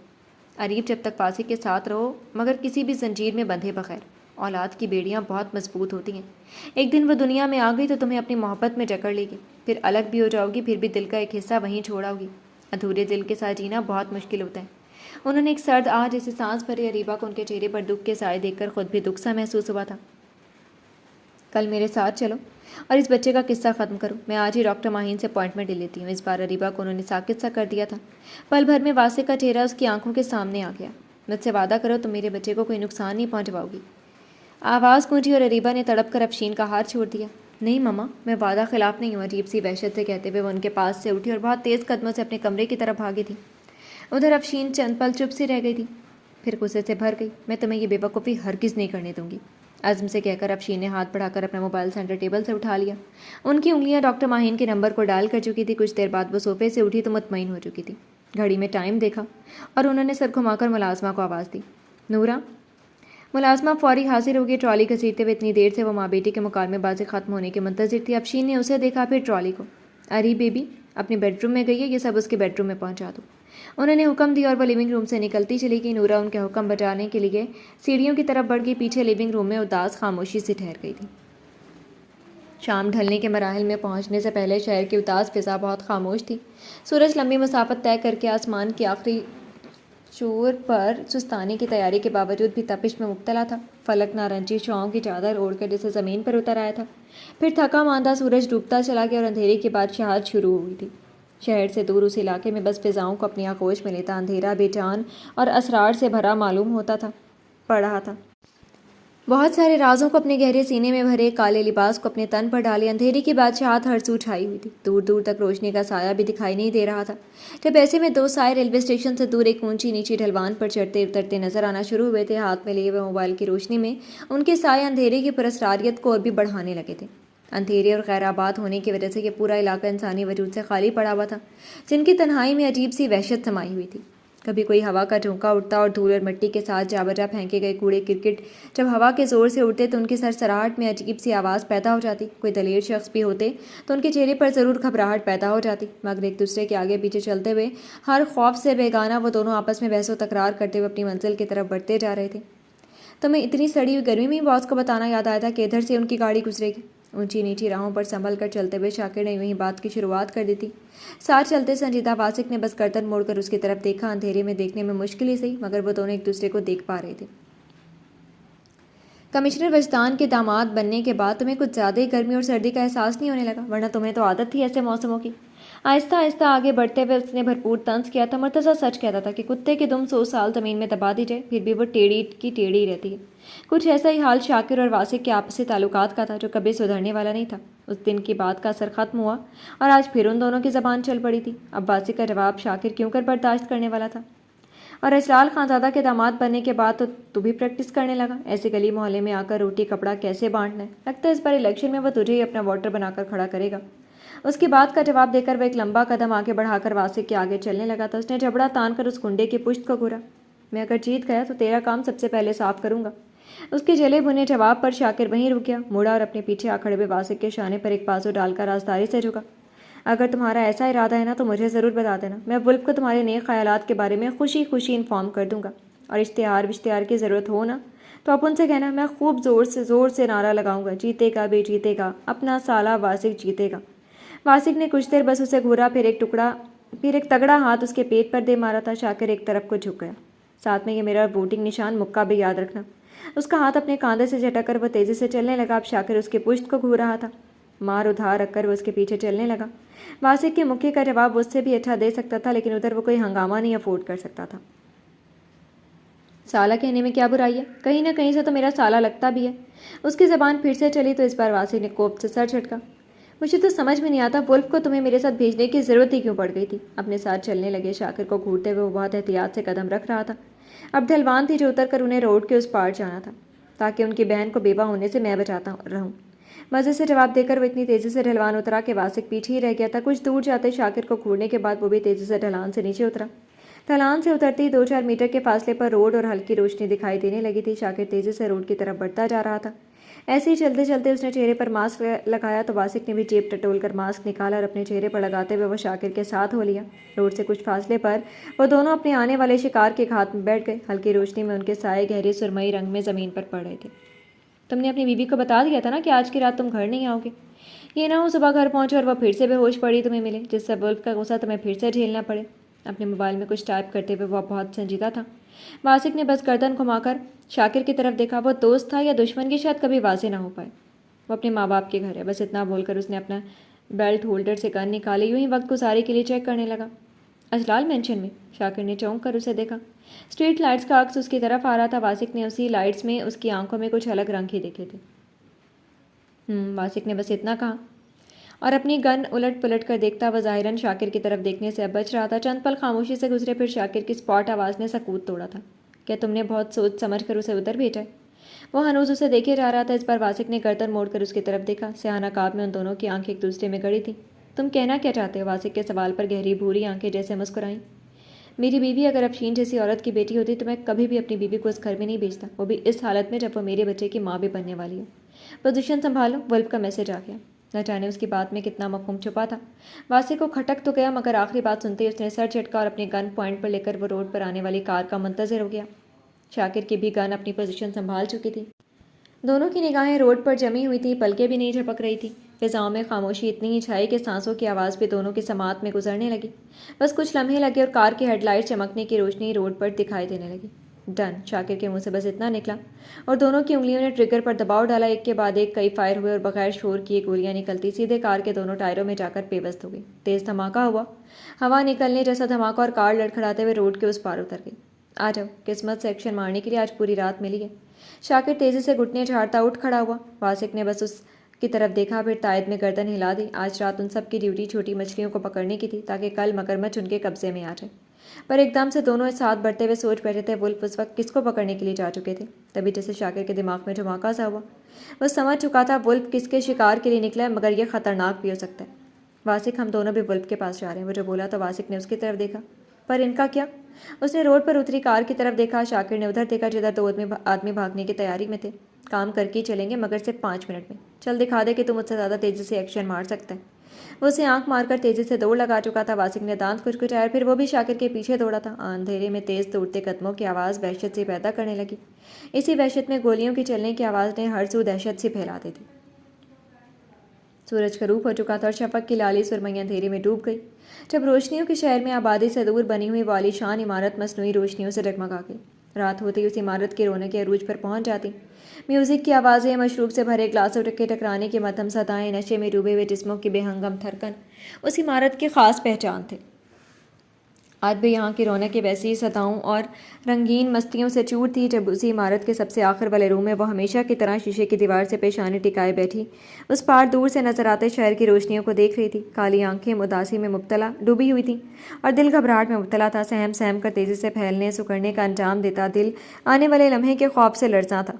A: اریب جب تک واسق کے ساتھ رہو مگر کسی بھی زنجیر میں بندھے بغیر، اولاد کی بیڑیاں بہت مضبوط ہوتی ہیں، ایک دن وہ دنیا میں آ گئی تو تمہیں اپنی محبت میں جکڑ لے گی، پھر الگ بھی ہو جاؤ گی، پھر بھی دل کا ایک حصہ وہیں چھوڑاؤ گی۔ ادھورے دل کے ساتھ جینا بہت مشکل ہوتا ہے۔ انہوں نے ایک سرد آہ جیسے سانس بھری۔ اریبہ کو ان کے چہرے پر دکھ کے سائے دیکھ کر خود بھی دکھ سا محسوس ہوا تھا۔ کل میرے ساتھ چلو اور اس بچے کا قصہ ختم کرو، میں آج ہی ڈاکٹر ماہین سے اپوائنٹمنٹ لے لیتی ہوں۔ اس بار اریبہ کو انہوں نے ساکت سا کر دیا تھا۔ پل بھر میں واسق کا چہرہ اس کی آنکھوں کے سامنے آ گیا۔ مجھ سے وعدہ کرو تم میرے بچے کو کوئی نقصان نہیں پہنچواؤ گی۔ آواز گونجی اور اریبہ نے تڑپ کر افشین کا ہاتھ چھوڑ دیا۔ نہیں ماما، میں وعدہ خلاف نہیں ہوں، عجیب سی وحشت سے کہتے ہوئے وہ ان کے پاس سے اٹھی اور بہت تیز قدموں سے اپنے کمرے کی طرف بھاگی تھی۔ ادھر افشین چند پل چپ سی رہ گئی تھی، پھر غصے سے بھر گئی۔ میں تمہیں یہ بے وقوفی ہرگز نہیں کرنے دوں گی، عزم سے کہہ کر افشین نے ہاتھ بڑھا کر اپنا موبائل سینٹر ٹیبل سے اٹھا لیا۔ ان کی انگلیاں ڈاکٹر ماہین کے نمبر کو ڈائل کر چکی تھی۔ کچھ دیر بعد وہ صوفے سے اٹھی تو مطمئن ہو چکی تھی، گھڑی میں ٹائم دیکھا اور انہوں نے سر گھما کر ملازمہ کو آواز دی، نورا۔ ملازمہ فوری حاضر ہو گئی، ٹرالی گھسیٹتے ہوئے۔ اتنی دیر سے وہ ماں بیٹی کے مکالمے بازی ختم ہونے کے منتظر تھی۔ افشین نے اسے دیکھا، پھر ٹرالی کو۔ اری بیبی اپنے بیڈ روم میں گئی ہے، یہ سب اس کے بیڈ روم میں پہنچا دو، انہوں نے حکم دیا اور وہ لیونگ روم سے نکلتی چلی گئی۔ نورا ان کے حکم بجانے کے لیے سیڑھیوں کی طرف بڑھ گئی، پیچھے لیونگ روم میں اداس خاموشی سے ٹھہر گئی تھی۔ شام ڈھلنے کے مراحل میں پہنچنے سے پہلے شہر کی اداس فضا بہت خاموش تھی۔ سورج لمبی مسافت طے کر کے آسمان کی آخری شور پر سستانے کی تیاری کے باوجود بھی تپش میں مبتلا تھا۔ فلک نارنجی شعاؤں کی چادر اوڑھ کر جیسے زمین پر اتر آیا تھا۔ پھر تھکا ماندہ سورج ڈوبتا چلا گیا اور اندھیرے کے بعد شہاد شروع ہوئی تھی۔ شہر سے دور اس علاقے میں بس فضاؤں کو اپنی آغوش میں لیتا اندھیرا بے جان اور اسرار سے بھرا معلوم ہوتا تھا، پڑ رہا تھا۔ بہت سارے رازوں کو اپنے گہرے سینے میں بھرے، کالے لباس کو اپنے تن پر ڈالے، اندھیرے کی بادشاہت ہر سو چھائی ہوئی تھی۔ دور دور تک روشنی کا سایہ بھی دکھائی نہیں دے رہا تھا۔ جب ایسے میں دو سائے ریلوے اسٹیشن سے دور ایک اونچی نیچی ڈھلوان پر چڑھتے اترتے نظر آنا شروع ہوئے تھے، ہاتھ میں لیے ہوئے موبائل کی روشنی میں ان کے سائے اندھیرے کی پراسراریت کو اور بھی بڑھانے لگے تھے۔ اندھیرے اور غیر آباد ہونے کی وجہ سے یہ پورا علاقہ انسانی وجود سے خالی پڑا ہوا تھا، جن کی تنہائی میں عجیب سی وحشت سمائی ہوئی تھی۔ کبھی کوئی ہوا کا جھونکا اٹھتا اور دھول اور مٹی کے ساتھ جا بجا پھینکے گئے کوڑے کرکٹ جب ہوا کے زور سے اڑتے تو ان کی سرسراہٹ میں عجیب سی آواز پیدا ہو جاتی۔ کوئی دلیر شخص بھی ہوتے تو ان کے چہرے پر ضرور گھبراہٹ پیدا ہو جاتی، مگر ایک دوسرے کے آگے پیچھے چلتے ہوئے ہر خوف سے بیگانہ وہ دونوں آپس میں بحث و تکرار کرتے ہوئے اپنی منزل کی طرف بڑھتے جا رہے تھے۔ تمہیں اتنی سڑی ہوئی گرمی میں باس کو بتانا یاد آیا تھا کہ ادھر سے ان کی گاڑی گزرے گی۔ اونچی نیچی راہوں پر سنبھل کر چلتے ہوئے شاکر نے یوں ہی بات کی شروعات کر دی تھی۔ ساتھ چلتے سنجیدہ واسق نے بس گردن موڑ کر اس کی طرف دیکھا۔ اندھیرے میں دیکھنے میں مشکل ہی صحیح، مگر وہ دونوں ایک دوسرے کو دیکھ پا رہے تھے۔ کمشنر وجدان کے داماد بننے کے بعد تمہیں کچھ زیادہ ہی گرمی اور سردی کا احساس نہیں ہونے لگا، ورنہ تمہیں تو عادت تھی ایسے موسموں کی۔ آہستہ آہستہ آگے بڑھتے ہوئے اس نے بھرپور طنز کیا تھا۔ مرتضیٰ سچ کہتا تھا کہ کتے کی دم 100 سال زمین میں دبا دی جائے پھر بھی وہ ٹیڑھی کی ٹیڑھی رہتی ہے۔ کچھ ایسا ہی حال شاکر اور واسق کے آپسی تعلقات کا تھا، جو کبھی سدھرنے والا نہیں تھا۔ اس دن کی بات کا اثر ختم ہوا اور آج پھر ان دونوں کی زبان چل پڑی تھی۔ اب واسق کا جواب شاکر کیوں کر برداشت کرنے والا تھا؟ اور اجلال خانزادہ کے داماد بننے کے بعد تو بھی پریکٹس کرنے لگا، ایسے گلی محلے میں آ کر روٹی کپڑا کیسے بانٹنا ہے؟ لگتا ہے اس بار الیکشن میں وہ تجھے ہی اپنا ووٹر بنا کر کھڑا کرے گا۔ اس کی بات کا جواب دے کر وہ ایک لمبا قدم آگے بڑھا کر واسق کے آگے چلنے لگا تھا۔ اس نے جبڑا تان کر اس گنڈے کی پشت کو گھورا۔ میں اگر جیت گیا تو تیرا کام سب سے پہلے صاف کروں گا۔ اس کے جلے بھنے جواب پر شاکر وہیں رک گیا، مڑا اور اپنے پیچھے آ کھڑے ہوئے واسق کے شانے پر ایک بازو ڈال کر رازداری سے جھکا۔ اگر تمہارا ایسا ارادہ ہے نا تو مجھے ضرور بتا دینا، میں ولف کو تمہارے نیک خیالات کے بارے میں خوشی خوشی انفارم کر دوں گا، اور اشتہار کی ضرورت ہو نا تو آپ ان سے کہنا میں خوب زور سے نعرہ لگاؤں گا، جیتے گا بھی جیتے گا، اپنا سالہ واسق جیتے گا۔ واسق نے کچھ دیر بس اسے گھورا، پھر ایک تگڑا ہاتھ اس کے پیٹ پر دے مارا تھا۔ شاکر ایک طرف کو جھک گیا۔ ساتھ میں یہ میرا ووٹنگ نشان مکہ بھی یاد رکھنا۔ اس کا ہاتھ اپنے کاندھے سے جھٹک کر وہ تیزی سے چلنے لگا۔ اب شاکر اس کی پشت کو گھور رہا تھا، مار ادھار رکھ کر وہ اس کے پیچھے چلنے لگا۔ واسق کے مکے کا جواب اس سے بھی اچھا دے سکتا تھا، لیکن ادھر وہ کوئی ہنگامہ نہیں افورڈ کر سکتا تھا۔ سالہ کہنے میں کیا برائی ہے؟ کہیں نہ کہیں سے تو میرا سالہ لگتا بھی ہے۔ اس کی زبان پھر سے چلی تو اس بار واسق نے کوپ سے سر جھٹکا۔ مجھے تو سمجھ میں نہیں آتا ولف کو تمہیں میرے ساتھ بھیجنے کی ضرورت ہی کیوں پڑ گئی تھی؟ اپنے ساتھ چلنے لگے شاکر کو گھورتے ہوئے وہ بہت احتیاط سے قدم رکھ رہا تھا۔ اب ڈھلوان تھی جو اتر کر انہیں روڈ کے اس پار جانا تھا، تاکہ ان کی بہن کو بیوہ ہونے سے میں بچاتا رہوں۔ مزے سے جواب دے کر وہ اتنی تیزی سے ڈھلوان اترا کہ واسق پیچھے ہی رہ گیا تھا۔ کچھ دور جاتے شاکر کو گھورنے کے بعد وہ بھی تیزی سے ڈھلان سے نیچے اترا۔ ڈھلان سے اترتے ہی 2-4 میٹر کے فاصلے پر روڈ اور ہلکی روشنی دکھائی دینے لگی تھی۔ شاکر تیزی سے روڈ کی طرف بڑھتا جا رہا تھا۔ ایسے ہی چلتے چلتے اس نے چہرے پر ماسک لگایا تو واسق نے بھی جیب ٹٹول کر ماسک نکالا اور اپنے چہرے پر لگاتے ہوئے وہ شاکر کے ساتھ ہو لیا۔ روڈ سے کچھ فاصلے پر وہ دونوں اپنے آنے والے شکار کے گھات میں بیٹھ گئے۔ ہلکی روشنی میں ان کے سائے گہرے سرمئی رنگ میں زمین پر پڑ رہے تھے۔ تم نے اپنی بیوی کو بتا دیا تھا نا کہ آج کی رات تم گھر نہیں آؤ گے؟ یہ نہ ہو صبح گھر پہنچے اور وہ پھر سے بے ہوش پڑی تمہیں ملے، جس سے ولف کا غصہ تمہیں پھر سے جھیلنا پڑے۔ اپنے موبائل میں کچھ ٹائپ کرتے ہوئے وہ بہت سنجیدہ تھا۔ واسق نے بس گردن گھما کر شاکر کی طرف دیکھا۔ وہ دوست تھا یا دشمن کی شاید کبھی واضح نہ ہو پائے۔ وہ اپنے ماں باپ کے گھر ہے، بس اتنا بول کر اس نے اپنا بیلٹ ہولڈر سے گن نکالی، یوں ہی وقت گزاری کے لیے چیک کرنے لگا۔ اجلال مینشن میں؟ شاکر نے چونک کر اسے دیکھا۔ اسٹریٹ لائٹس کا عکس اس کی طرف آ رہا تھا۔ واسق نے اسی لائٹس میں اس کی آنکھوں میں کچھ الگ رنگ ہی دیکھے تھے۔ واسق نے بس اتنا کہا اور اپنی گن الٹ پلٹ کر دیکھتا وہ ظاہراً شاکر کی طرف دیکھنے سے اب بچ رہا تھا۔ چند پل خاموشی سے گزرے، پھر شاکر کی اسپاٹ آواز نے سکوت توڑا تھا۔ کیا تم نے بہت سوچ سمجھ کر اسے ادھر بھیجا ہے؟ وہ ہنوز اسے دیکھے جا رہا تھا۔ اس بار واسق نے گردن موڑ کر اس کی طرف دیکھا۔ سیاہ نقاب میں ان دونوں کی آنکھیں ایک دوسرے میں گڑی تھیں۔ تم کہنا کیا چاہتے ہو؟ واسق کے سوال پر گہری بھوری آنکھیں جیسے مسکرائیں۔ میری بیوی اگر افشین جیسی عورت کی بیٹی ہوتی تو میں کبھی بھی اپنی بیوی کو اس گھر میں نہیں بھیجتا، وہ بھی اس حالت میں جب وہ میرے بچے کی ماں بھی بننے والی ہو۔ پوزیشن سنبھالو، ولف کا میسج آ گیا۔ نہ جانے اس کی بات میں کتنا مفہوم چھپا تھا۔ واسق کو کھٹک تو گیا، مگر آخری بات سنتے ہی اس نے سر جھٹکا اور اپنی گن پوائنٹ پر لے کر وہ روڈ پر آنے والی کار کا منتظر ہو گیا۔ شاکر کی بھی گن اپنی پوزیشن سنبھال چکی تھی۔ دونوں کی نگاہیں روڈ پر جمی ہوئی تھیں، پلکیں بھی نہیں جھپک رہی تھیں۔ فضاؤں میں خاموشی اتنی ہی چھائی کہ سانسوں کی آواز بھی دونوں کی سماعت میں گزرنے لگی۔ بس کچھ لمحے لگے اور کار کی ہیڈ لائٹ چمکنے کی روشنی روڈ پر دکھائی دینے لگی۔ ڈن! شاکر کے منہ سے بس اتنا نکلا اور دونوں کی انگلیوں نے ٹریگر پر دباؤ ڈالا۔ ایک کے بعد ایک کئی فائر ہوئے اور بغیر شور کیے گولیاں نکلتی سیدھے کار کے دونوں ٹائروں میں جا کر پیوست ہو گئی۔ تیز دھماکہ ہوا، ہوا نکلنے جیسا دھماکہ، اور کار لڑکھڑاتے ہوئے روڈ کے اس پار اتر گئی۔ آ جاؤ، قسمت سے ایکشن مارنے کے لیے آج پوری رات ملی ہے۔ شاکر تیزی سے گھٹنے جھاڑتا اٹھ کھڑا ہوا۔ واسق نے بس اس کی طرف دیکھا، پھر تائید میں گردن ہلا دی۔ آج رات ان سب کی ڈیوٹی چھوٹی مچھلیوں کو پکڑنے کی تھی تاکہ کل مگرمچھ ان کے قبضے میں آ جائے، پر ایک دم سے دونوں ساتھ بڑھتے ہوئے سوچ بیٹھے تھے ولف اس وقت کس کو پکڑنے کے لیے جا چکے تھے۔ تبھی جیسے شاکر کے دماغ میں دھماکہ سا ہوا، وہ سمجھ چکا تھا ولف کس کے شکار کے لیے نکلا ہے، مگر یہ خطرناک بھی ہو سکتا ہے۔ واسق، ہم دونوں بھی ولف کے پاس جا رہے ہیں، وہ جو بولا تو واسق نے اس کی طرف دیکھا۔ پر ان کا کیا؟ اس نے روڈ پر اتری کار کی طرف دیکھا۔ شاکر نے ادھر دیکھا جدھر دو آدمی بھاگنے کی تیاری میں تھے۔ کام کر کے ہی چلیں گے، مگر صرف 5 منٹ میں۔ چل دکھا دے کہ تم مجھ سے زیادہ تیزی سے ایکشن مار سکتا ہے۔ وہ اسے آنکھ مار کر تیزی سے دوڑ لگا چکا تھا۔ واسق نے دانت کھچکھچائے، پھر وہ بھی شاکر کے پیچھے دوڑا تھا۔ اندھیرے میں تیز دوڑتے قدموں کی آواز وحشت سی پیدا کرنے لگی۔ اسی وحشت میں گولیوں کی چلنے کی آواز نے ہر سو دہشت سی پھیلا دی تھی۔ سورج غروب ہو چکا تھا اور شفق کی لالی سرمئی اندھیرے میں ڈوب گئی۔ جب روشنیوں کے شہر میں آبادی سے دور بنی ہوئی وہ عالیشان عمارت مصنوعی روشنیوں سے ڈگمگا گئی۔ رات ہوتے ہی اس عمارت کی رونقیں عروج پر پہنچ جاتی۔ میوزک کی آوازیں، مشروب سے بھرے گلاسوں کے ٹکرانے کی مدھم صدائیں، نشے میں ڈوبے ہوئے جسموں کی بے ہنگم دھڑکن اس عمارت کی خاص پہچان تھے۔ آج بھی یہاں کی رونقیں ویسی ہی صداؤں اور رنگین مستیوں سے چور تھی۔ جب اسی عمارت کے سب سے آخر والے روم میں وہ ہمیشہ کی طرح شیشے کی دیوار سے پیشانی ٹکائے بیٹھی اس پار دور سے نظر آتے شہر کی روشنیوں کو دیکھ رہی تھی۔ کالی آنکھیں اداسی میں مبتلا ڈوبی ہوئی تھیں اور دل گھبراہٹ میں مبتلا تھا۔ سہم سہم کر تیزی سے پھیلنے سکڑنے کا انجام دیتا دل آنے والے لمحے کے خوف سے لرزاں تھا۔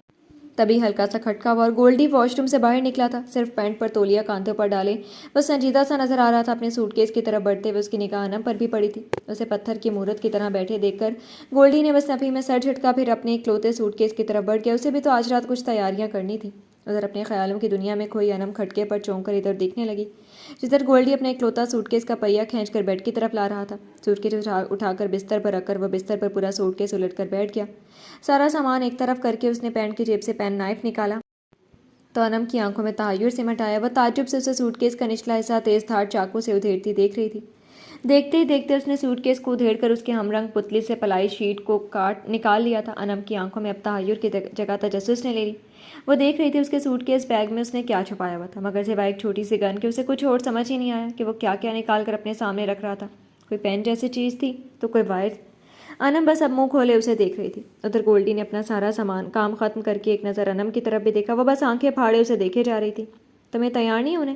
A: تبھی ہلکا سا کھٹکا ہوا اور گولڈی واش روم سے باہر نکلا تھا۔ صرف پینٹ پر تولیہ کاندھوں پر ڈالے وہ سنجیدہ سا نظر آ رہا تھا۔ اپنے سوٹ کیس کی طرف بڑھتے ہوئے اس کی نگاہ انم پر بھی پڑی تھی۔ اسے پتھر کی مورت کی طرح بیٹھے دیکھ کر گولڈی نے بس نفی میں سر جھٹکا، پھر اپنے اکلوتے سوٹ کیس کی طرف بڑھ گیا۔ اسے بھی تو آج رات کچھ تیاریاں کرنی تھی۔ ادھر اپنے خیالوں کی دنیا میں کھوئی انم کھٹکے پر چونک کر ادھر دیکھنے لگی جدھر گولڈی اپنا اکلوتا سوٹ کیس کا پہیہ کھینچ کر بیڈ کی طرف لا رہا تھا۔ سوٹ کیس اٹھا کر بستر پر رکھ کر وہ بستر پر پورا سوٹ کیس الٹ کر بیٹھ گیا۔ سارا سامان ایک طرف کر کے اس نے پینٹ کی جیب سے پین نائف نکالا تو انم کی آنکھوں میں تحیر سمٹ آیا۔ وہ تعجب سے اسے سوٹ کیس کا نچلا حصہ تیز دھار چاقو سے ادھیڑتی دیکھ رہی تھی۔ دیکھتے ہی دیکھتے اس نے سوٹ کیس کو ادھیڑ کر اس کے ہم رنگ پتلی سے پلائی شیٹ کو نکال لیا تھا۔ انم کی آنکھوں میں اب تحیر کی جگہ تجسس نے لے لی۔ وہ دیکھ رہی تھی اس کے سوٹ کیس بیگ میں اس نے کیا چھپایا ہوا تھا، مگر سوائے ایک چھوٹی سی گن کہ اسے کچھ اور سمجھ ہی نہیں آیا کہ وہ کیا کیا نکال کر اپنے سامنے رکھ رہا تھا۔ کوئی پین جیسی چیز تھی تو کوئی وائر۔ انم بس اب منہ کھولے اسے دیکھ رہی تھی۔ ادھر گولڈی نے اپنا سارا سامان کام ختم کر کے ایک نظر انم کی طرف بھی دیکھا۔ وہ بس آنکھیں پھاڑے اسے دیکھے جا رہی تھی۔ تمہیں تیار نہیں ہونے؟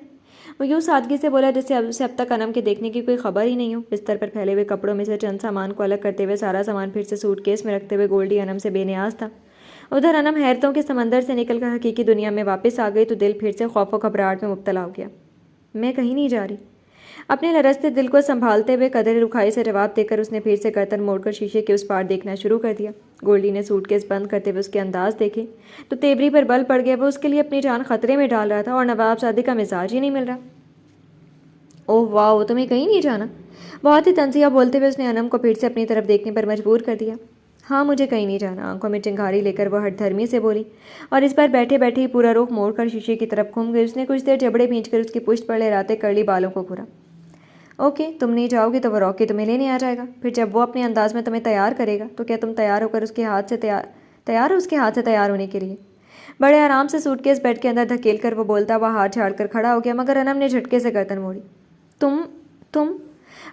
A: وہ یوں سادگی سے بولا جس سے اسے اب تک انم کے دیکھنے کی کوئی خبر ہی نہیں ہو۔ بستر پر پھیلے ہوئے کپڑوں میں سے چند سامان کو الگ کرتے ہوئے سارا سامان پھر سے سوٹ کیس میں رکھتے ہوئے گولڈی انم سے بے نیاز تھا۔ ادھر انم حیرتوں کے سمندر سے نکل کر حقیقی دنیا میں واپس آ گئی تو دل پھر سے خوف و گھبراہٹ میں مبتلا ہو گیا۔ میں کہیں نہیں جا رہی۔ اپنے لرزتے دل کو سنبھالتے ہوئے قدرے رکھائی سے جواب دے کر اس نے پھر سے گردن موڑ کر شیشے کے اس پار دیکھنا شروع کر دیا۔ گولڈی نے سوٹ کیس بند کرتے ہوئے اس کے انداز دیکھے تو تیوری پر بل پڑ گیا۔ وہ اس کے لیے اپنی جان خطرے میں ڈال رہا تھا اور نواب زادے کا مزاج ہی نہیں مل رہا۔ اوہ واہ، تمہیں کہیں نہیں جانا؟ بہت ہی تنزیہ بولتے ہوئے اس نے انم کو پھر سے اپنی طرف دیکھنے پر مجبور کر دیا۔ ہاں مجھے کہیں نہیں جانا، آنکھوں میں چنگاری لے کر وہ ہٹ دھرمی سے بولی اور اس بار بیٹھے بیٹھے ہی پورا رخ موڑ کر شیشے کی طرف گھوم گئی۔ اس نے کچھ دیر جبڑے بھینچ کر اس کی پشت پر لہراتے کرلی بالوں کو گھورا۔ اوکے، تم نہیں جاؤ گی تو وہ روکی تمہیں لینے آ جائے گا۔ پھر جب وہ اپنے انداز میں تمہیں تیار کرے گا تو کیا تم تیار ہو کر اس کے ہاتھ سے تیار ہونے کے لیے؟ بڑے آرام سے سوٹ کیس بیڈ کے اندر دھکیل کر وہ بولتا ہوا ہاتھ جھاڑ کر کھڑا ہو گیا، مگر انم نے جھٹکے سے گردن موڑی۔ تم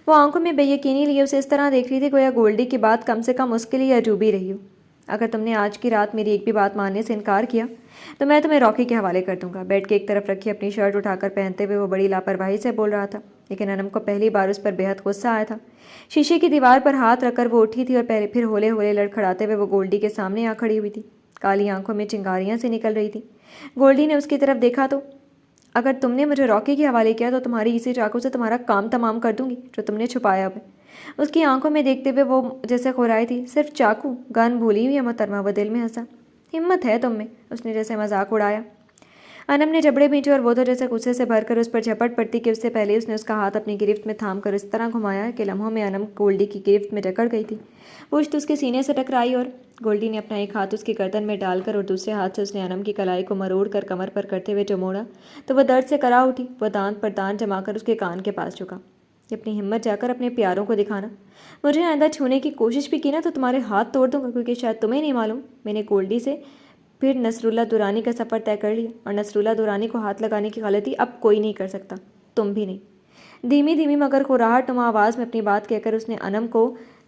A: وہ آنکھوں میں بے یقینی لیے اسے اس طرح دیکھ رہی تھی گویا گولڈی کی بات کم سے کم اس کے لیے عجوب ہی رہی ہو۔ اگر تم نے آج کی رات میری ایک بھی بات ماننے سے انکار کیا تو میں تمہیں راکی کے حوالے کر دوں گا۔ بیڈ کے ایک طرف رکھی اپنی شرٹ اٹھا کر پہنتے ہوئے وہ بڑی لاپرواہی سے بول رہا تھا، لیکن انم کو پہلی بار اس پر بے حد غصہ آیا تھا۔ شیشے کی دیوار پر ہاتھ رکھ کر وہ اٹھی تھی اور پھر ہولے ہولے لڑکھڑاتے ہوئے وہ گولڈی کے سامنے آ کھڑی ہوئی تھی۔ کالی آنکھوں میں چنگاریاں سے نکل رہی تھی۔ گولڈی نے اس کی طرف دیکھا تو اگر تم نے مجھے راکی کے حوالے کیا تو تمہاری اسی چاقو سے تمہارا کام تمام کر دوں گی جو تم نے چھپایا ہے۔ اس کی آنکھوں میں دیکھتے ہوئے وہ جیسے خرائی تھی۔ صرف چاقو؟ گن بھولی ہوئی ہے محترمہ؟ وہ دل میں ہنسا۔ ہمت ہے تم میں، اس نے جیسے مذاق اڑایا۔ انم نے جبڑے بھینچے اور وہ تو جیسے غصے سے بھر کر اس پر جھپٹ پڑتی کہ اس سے پہلے اس نے اس کا ہاتھ اپنی گرفت میں تھام کر اس طرح گھمایا کہ لمحوں میں انم گولڈی کی گرفت میں جکڑ گئی تھی۔ پشت اس کے سینے سے ٹکرائی اور گولڈی نے اپنا ایک ہاتھ اس کی گردن میں ڈال کر اور دوسرے ہاتھ سے اس نے انم کی کلائی کو مروڑ کر کمر پر کرتے ہوئے جو موڑا تو وہ درد سے کرا اٹھی۔ وہ دانت پر دانت جما کر اس کے کان کے پاس جھکا۔ کہ اپنی ہمت جا کر اپنے پیاروں کو دکھانا۔ مجھے آئندہ چھونے کی کوشش بھی کی نا تو تمہارے ہاتھ توڑ دوں گا، کیونکہ شاید تمہیں نہیں معلوم میں نے گولڈی سے پھر نصراللہ دورانی کا سفر طے کر لیا اور نصراللہ دورانی کو ہاتھ لگانے کی غلطی اب کوئی نہیں کر سکتا، تم بھی نہیں۔ دھیمی دھیمی مگر خراہٹ نما آواز میں اپنی بات کہہ کر اس نے انم کو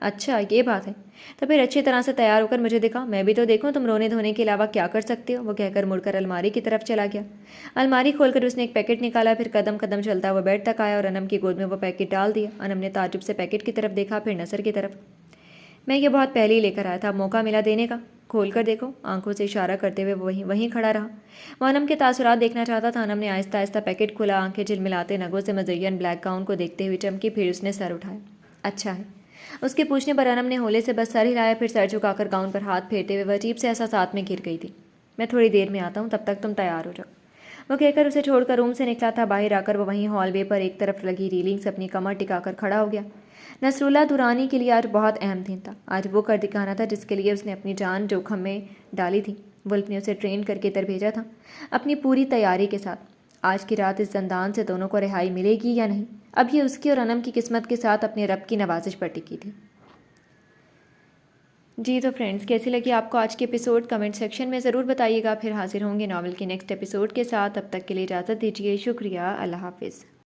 A: اچھا یہ بات ہے، تو پھر اچھی طرح سے تیار ہو کر مجھے دکھا، میں بھی تو دیکھوں تم رونے دھونے کے علاوہ کیا کر سکتے ہو۔ وہ کہہ کر مڑ کر الماری کی طرف چلا گیا۔ الماری کھول کر اس نے ایک پیکٹ نکالا، پھر قدم قدم چلتا ہوا بیڈ تک آیا اور انم کی گود میں وہ پیکٹ ڈال دیا۔ انم نے تعجب سے پیکٹ کی طرف دیکھا، پھر نثر کی طرف۔ میں یہ بہت پہلے ہی لے کر آیا تھا، موقع ملا دینے کا، کھول کر دیکھو۔ آنکھوں سے اشارہ کرتے ہوئے وہ وہیں کھڑا رہا۔ وہ انم کے تاثرات دیکھنا چاہتا تھا۔ انم نے آہستہ آہستہ پیکٹ کھولا، آنکھیں جھلملاتے نگوں سے مزین بلیک گاؤن کو دیکھتے ہوئے چمکی، پھر اس نے سر اٹھایا۔ اچھا ہے۔ اس کے پوچھنے پر انم نے ہولے سے بس سر ہلایا، پھر سر جھکا کر گاؤن پر ہاتھ پھیرتے ہوئے وہ عجیب سے احساسات میں گر گئی تھی۔ میں تھوڑی دیر میں آتا ہوں، تب تک تم تیار ہو جاؤ، وہ کہہ کر اسے چھوڑ کر روم سے نکلا تھا۔ باہر آ کر وہ وہیں ہال وے پر ایک طرف لگی ریلنگ سے اپنی کمر ٹکا کر کھڑا ہو گیا۔ نصراللہ درانی کے لیے آج بہت اہم دن تھا۔ آج وہ کر دکھانا تھا جس کے لیے اس نے اپنی جان جوخم میں ڈالی تھی۔ ولف نے اسے ٹرین کر کے ادھر بھیجا تھا اپنی پوری تیاری کے ساتھ۔ آج کی رات اس زندان سے دونوں کو رہائی ملے گی یا نہیں، اب یہ اس کی اور انم کی قسمت کے ساتھ اپنے رب کی نوازش پر ٹکی تھی۔ جی تو فرینڈز، کیسی لگی آپ کو آج کی ایپیسوڈ؟ کمنٹ سیکشن میں ضرور بتائیے گا۔ پھر حاضر ہوں گے ناول کے نیکسٹ ایپیسوڈ کے ساتھ، تب تک کے لیے اجازت دیجیے۔ شکریہ، اللہ حافظ۔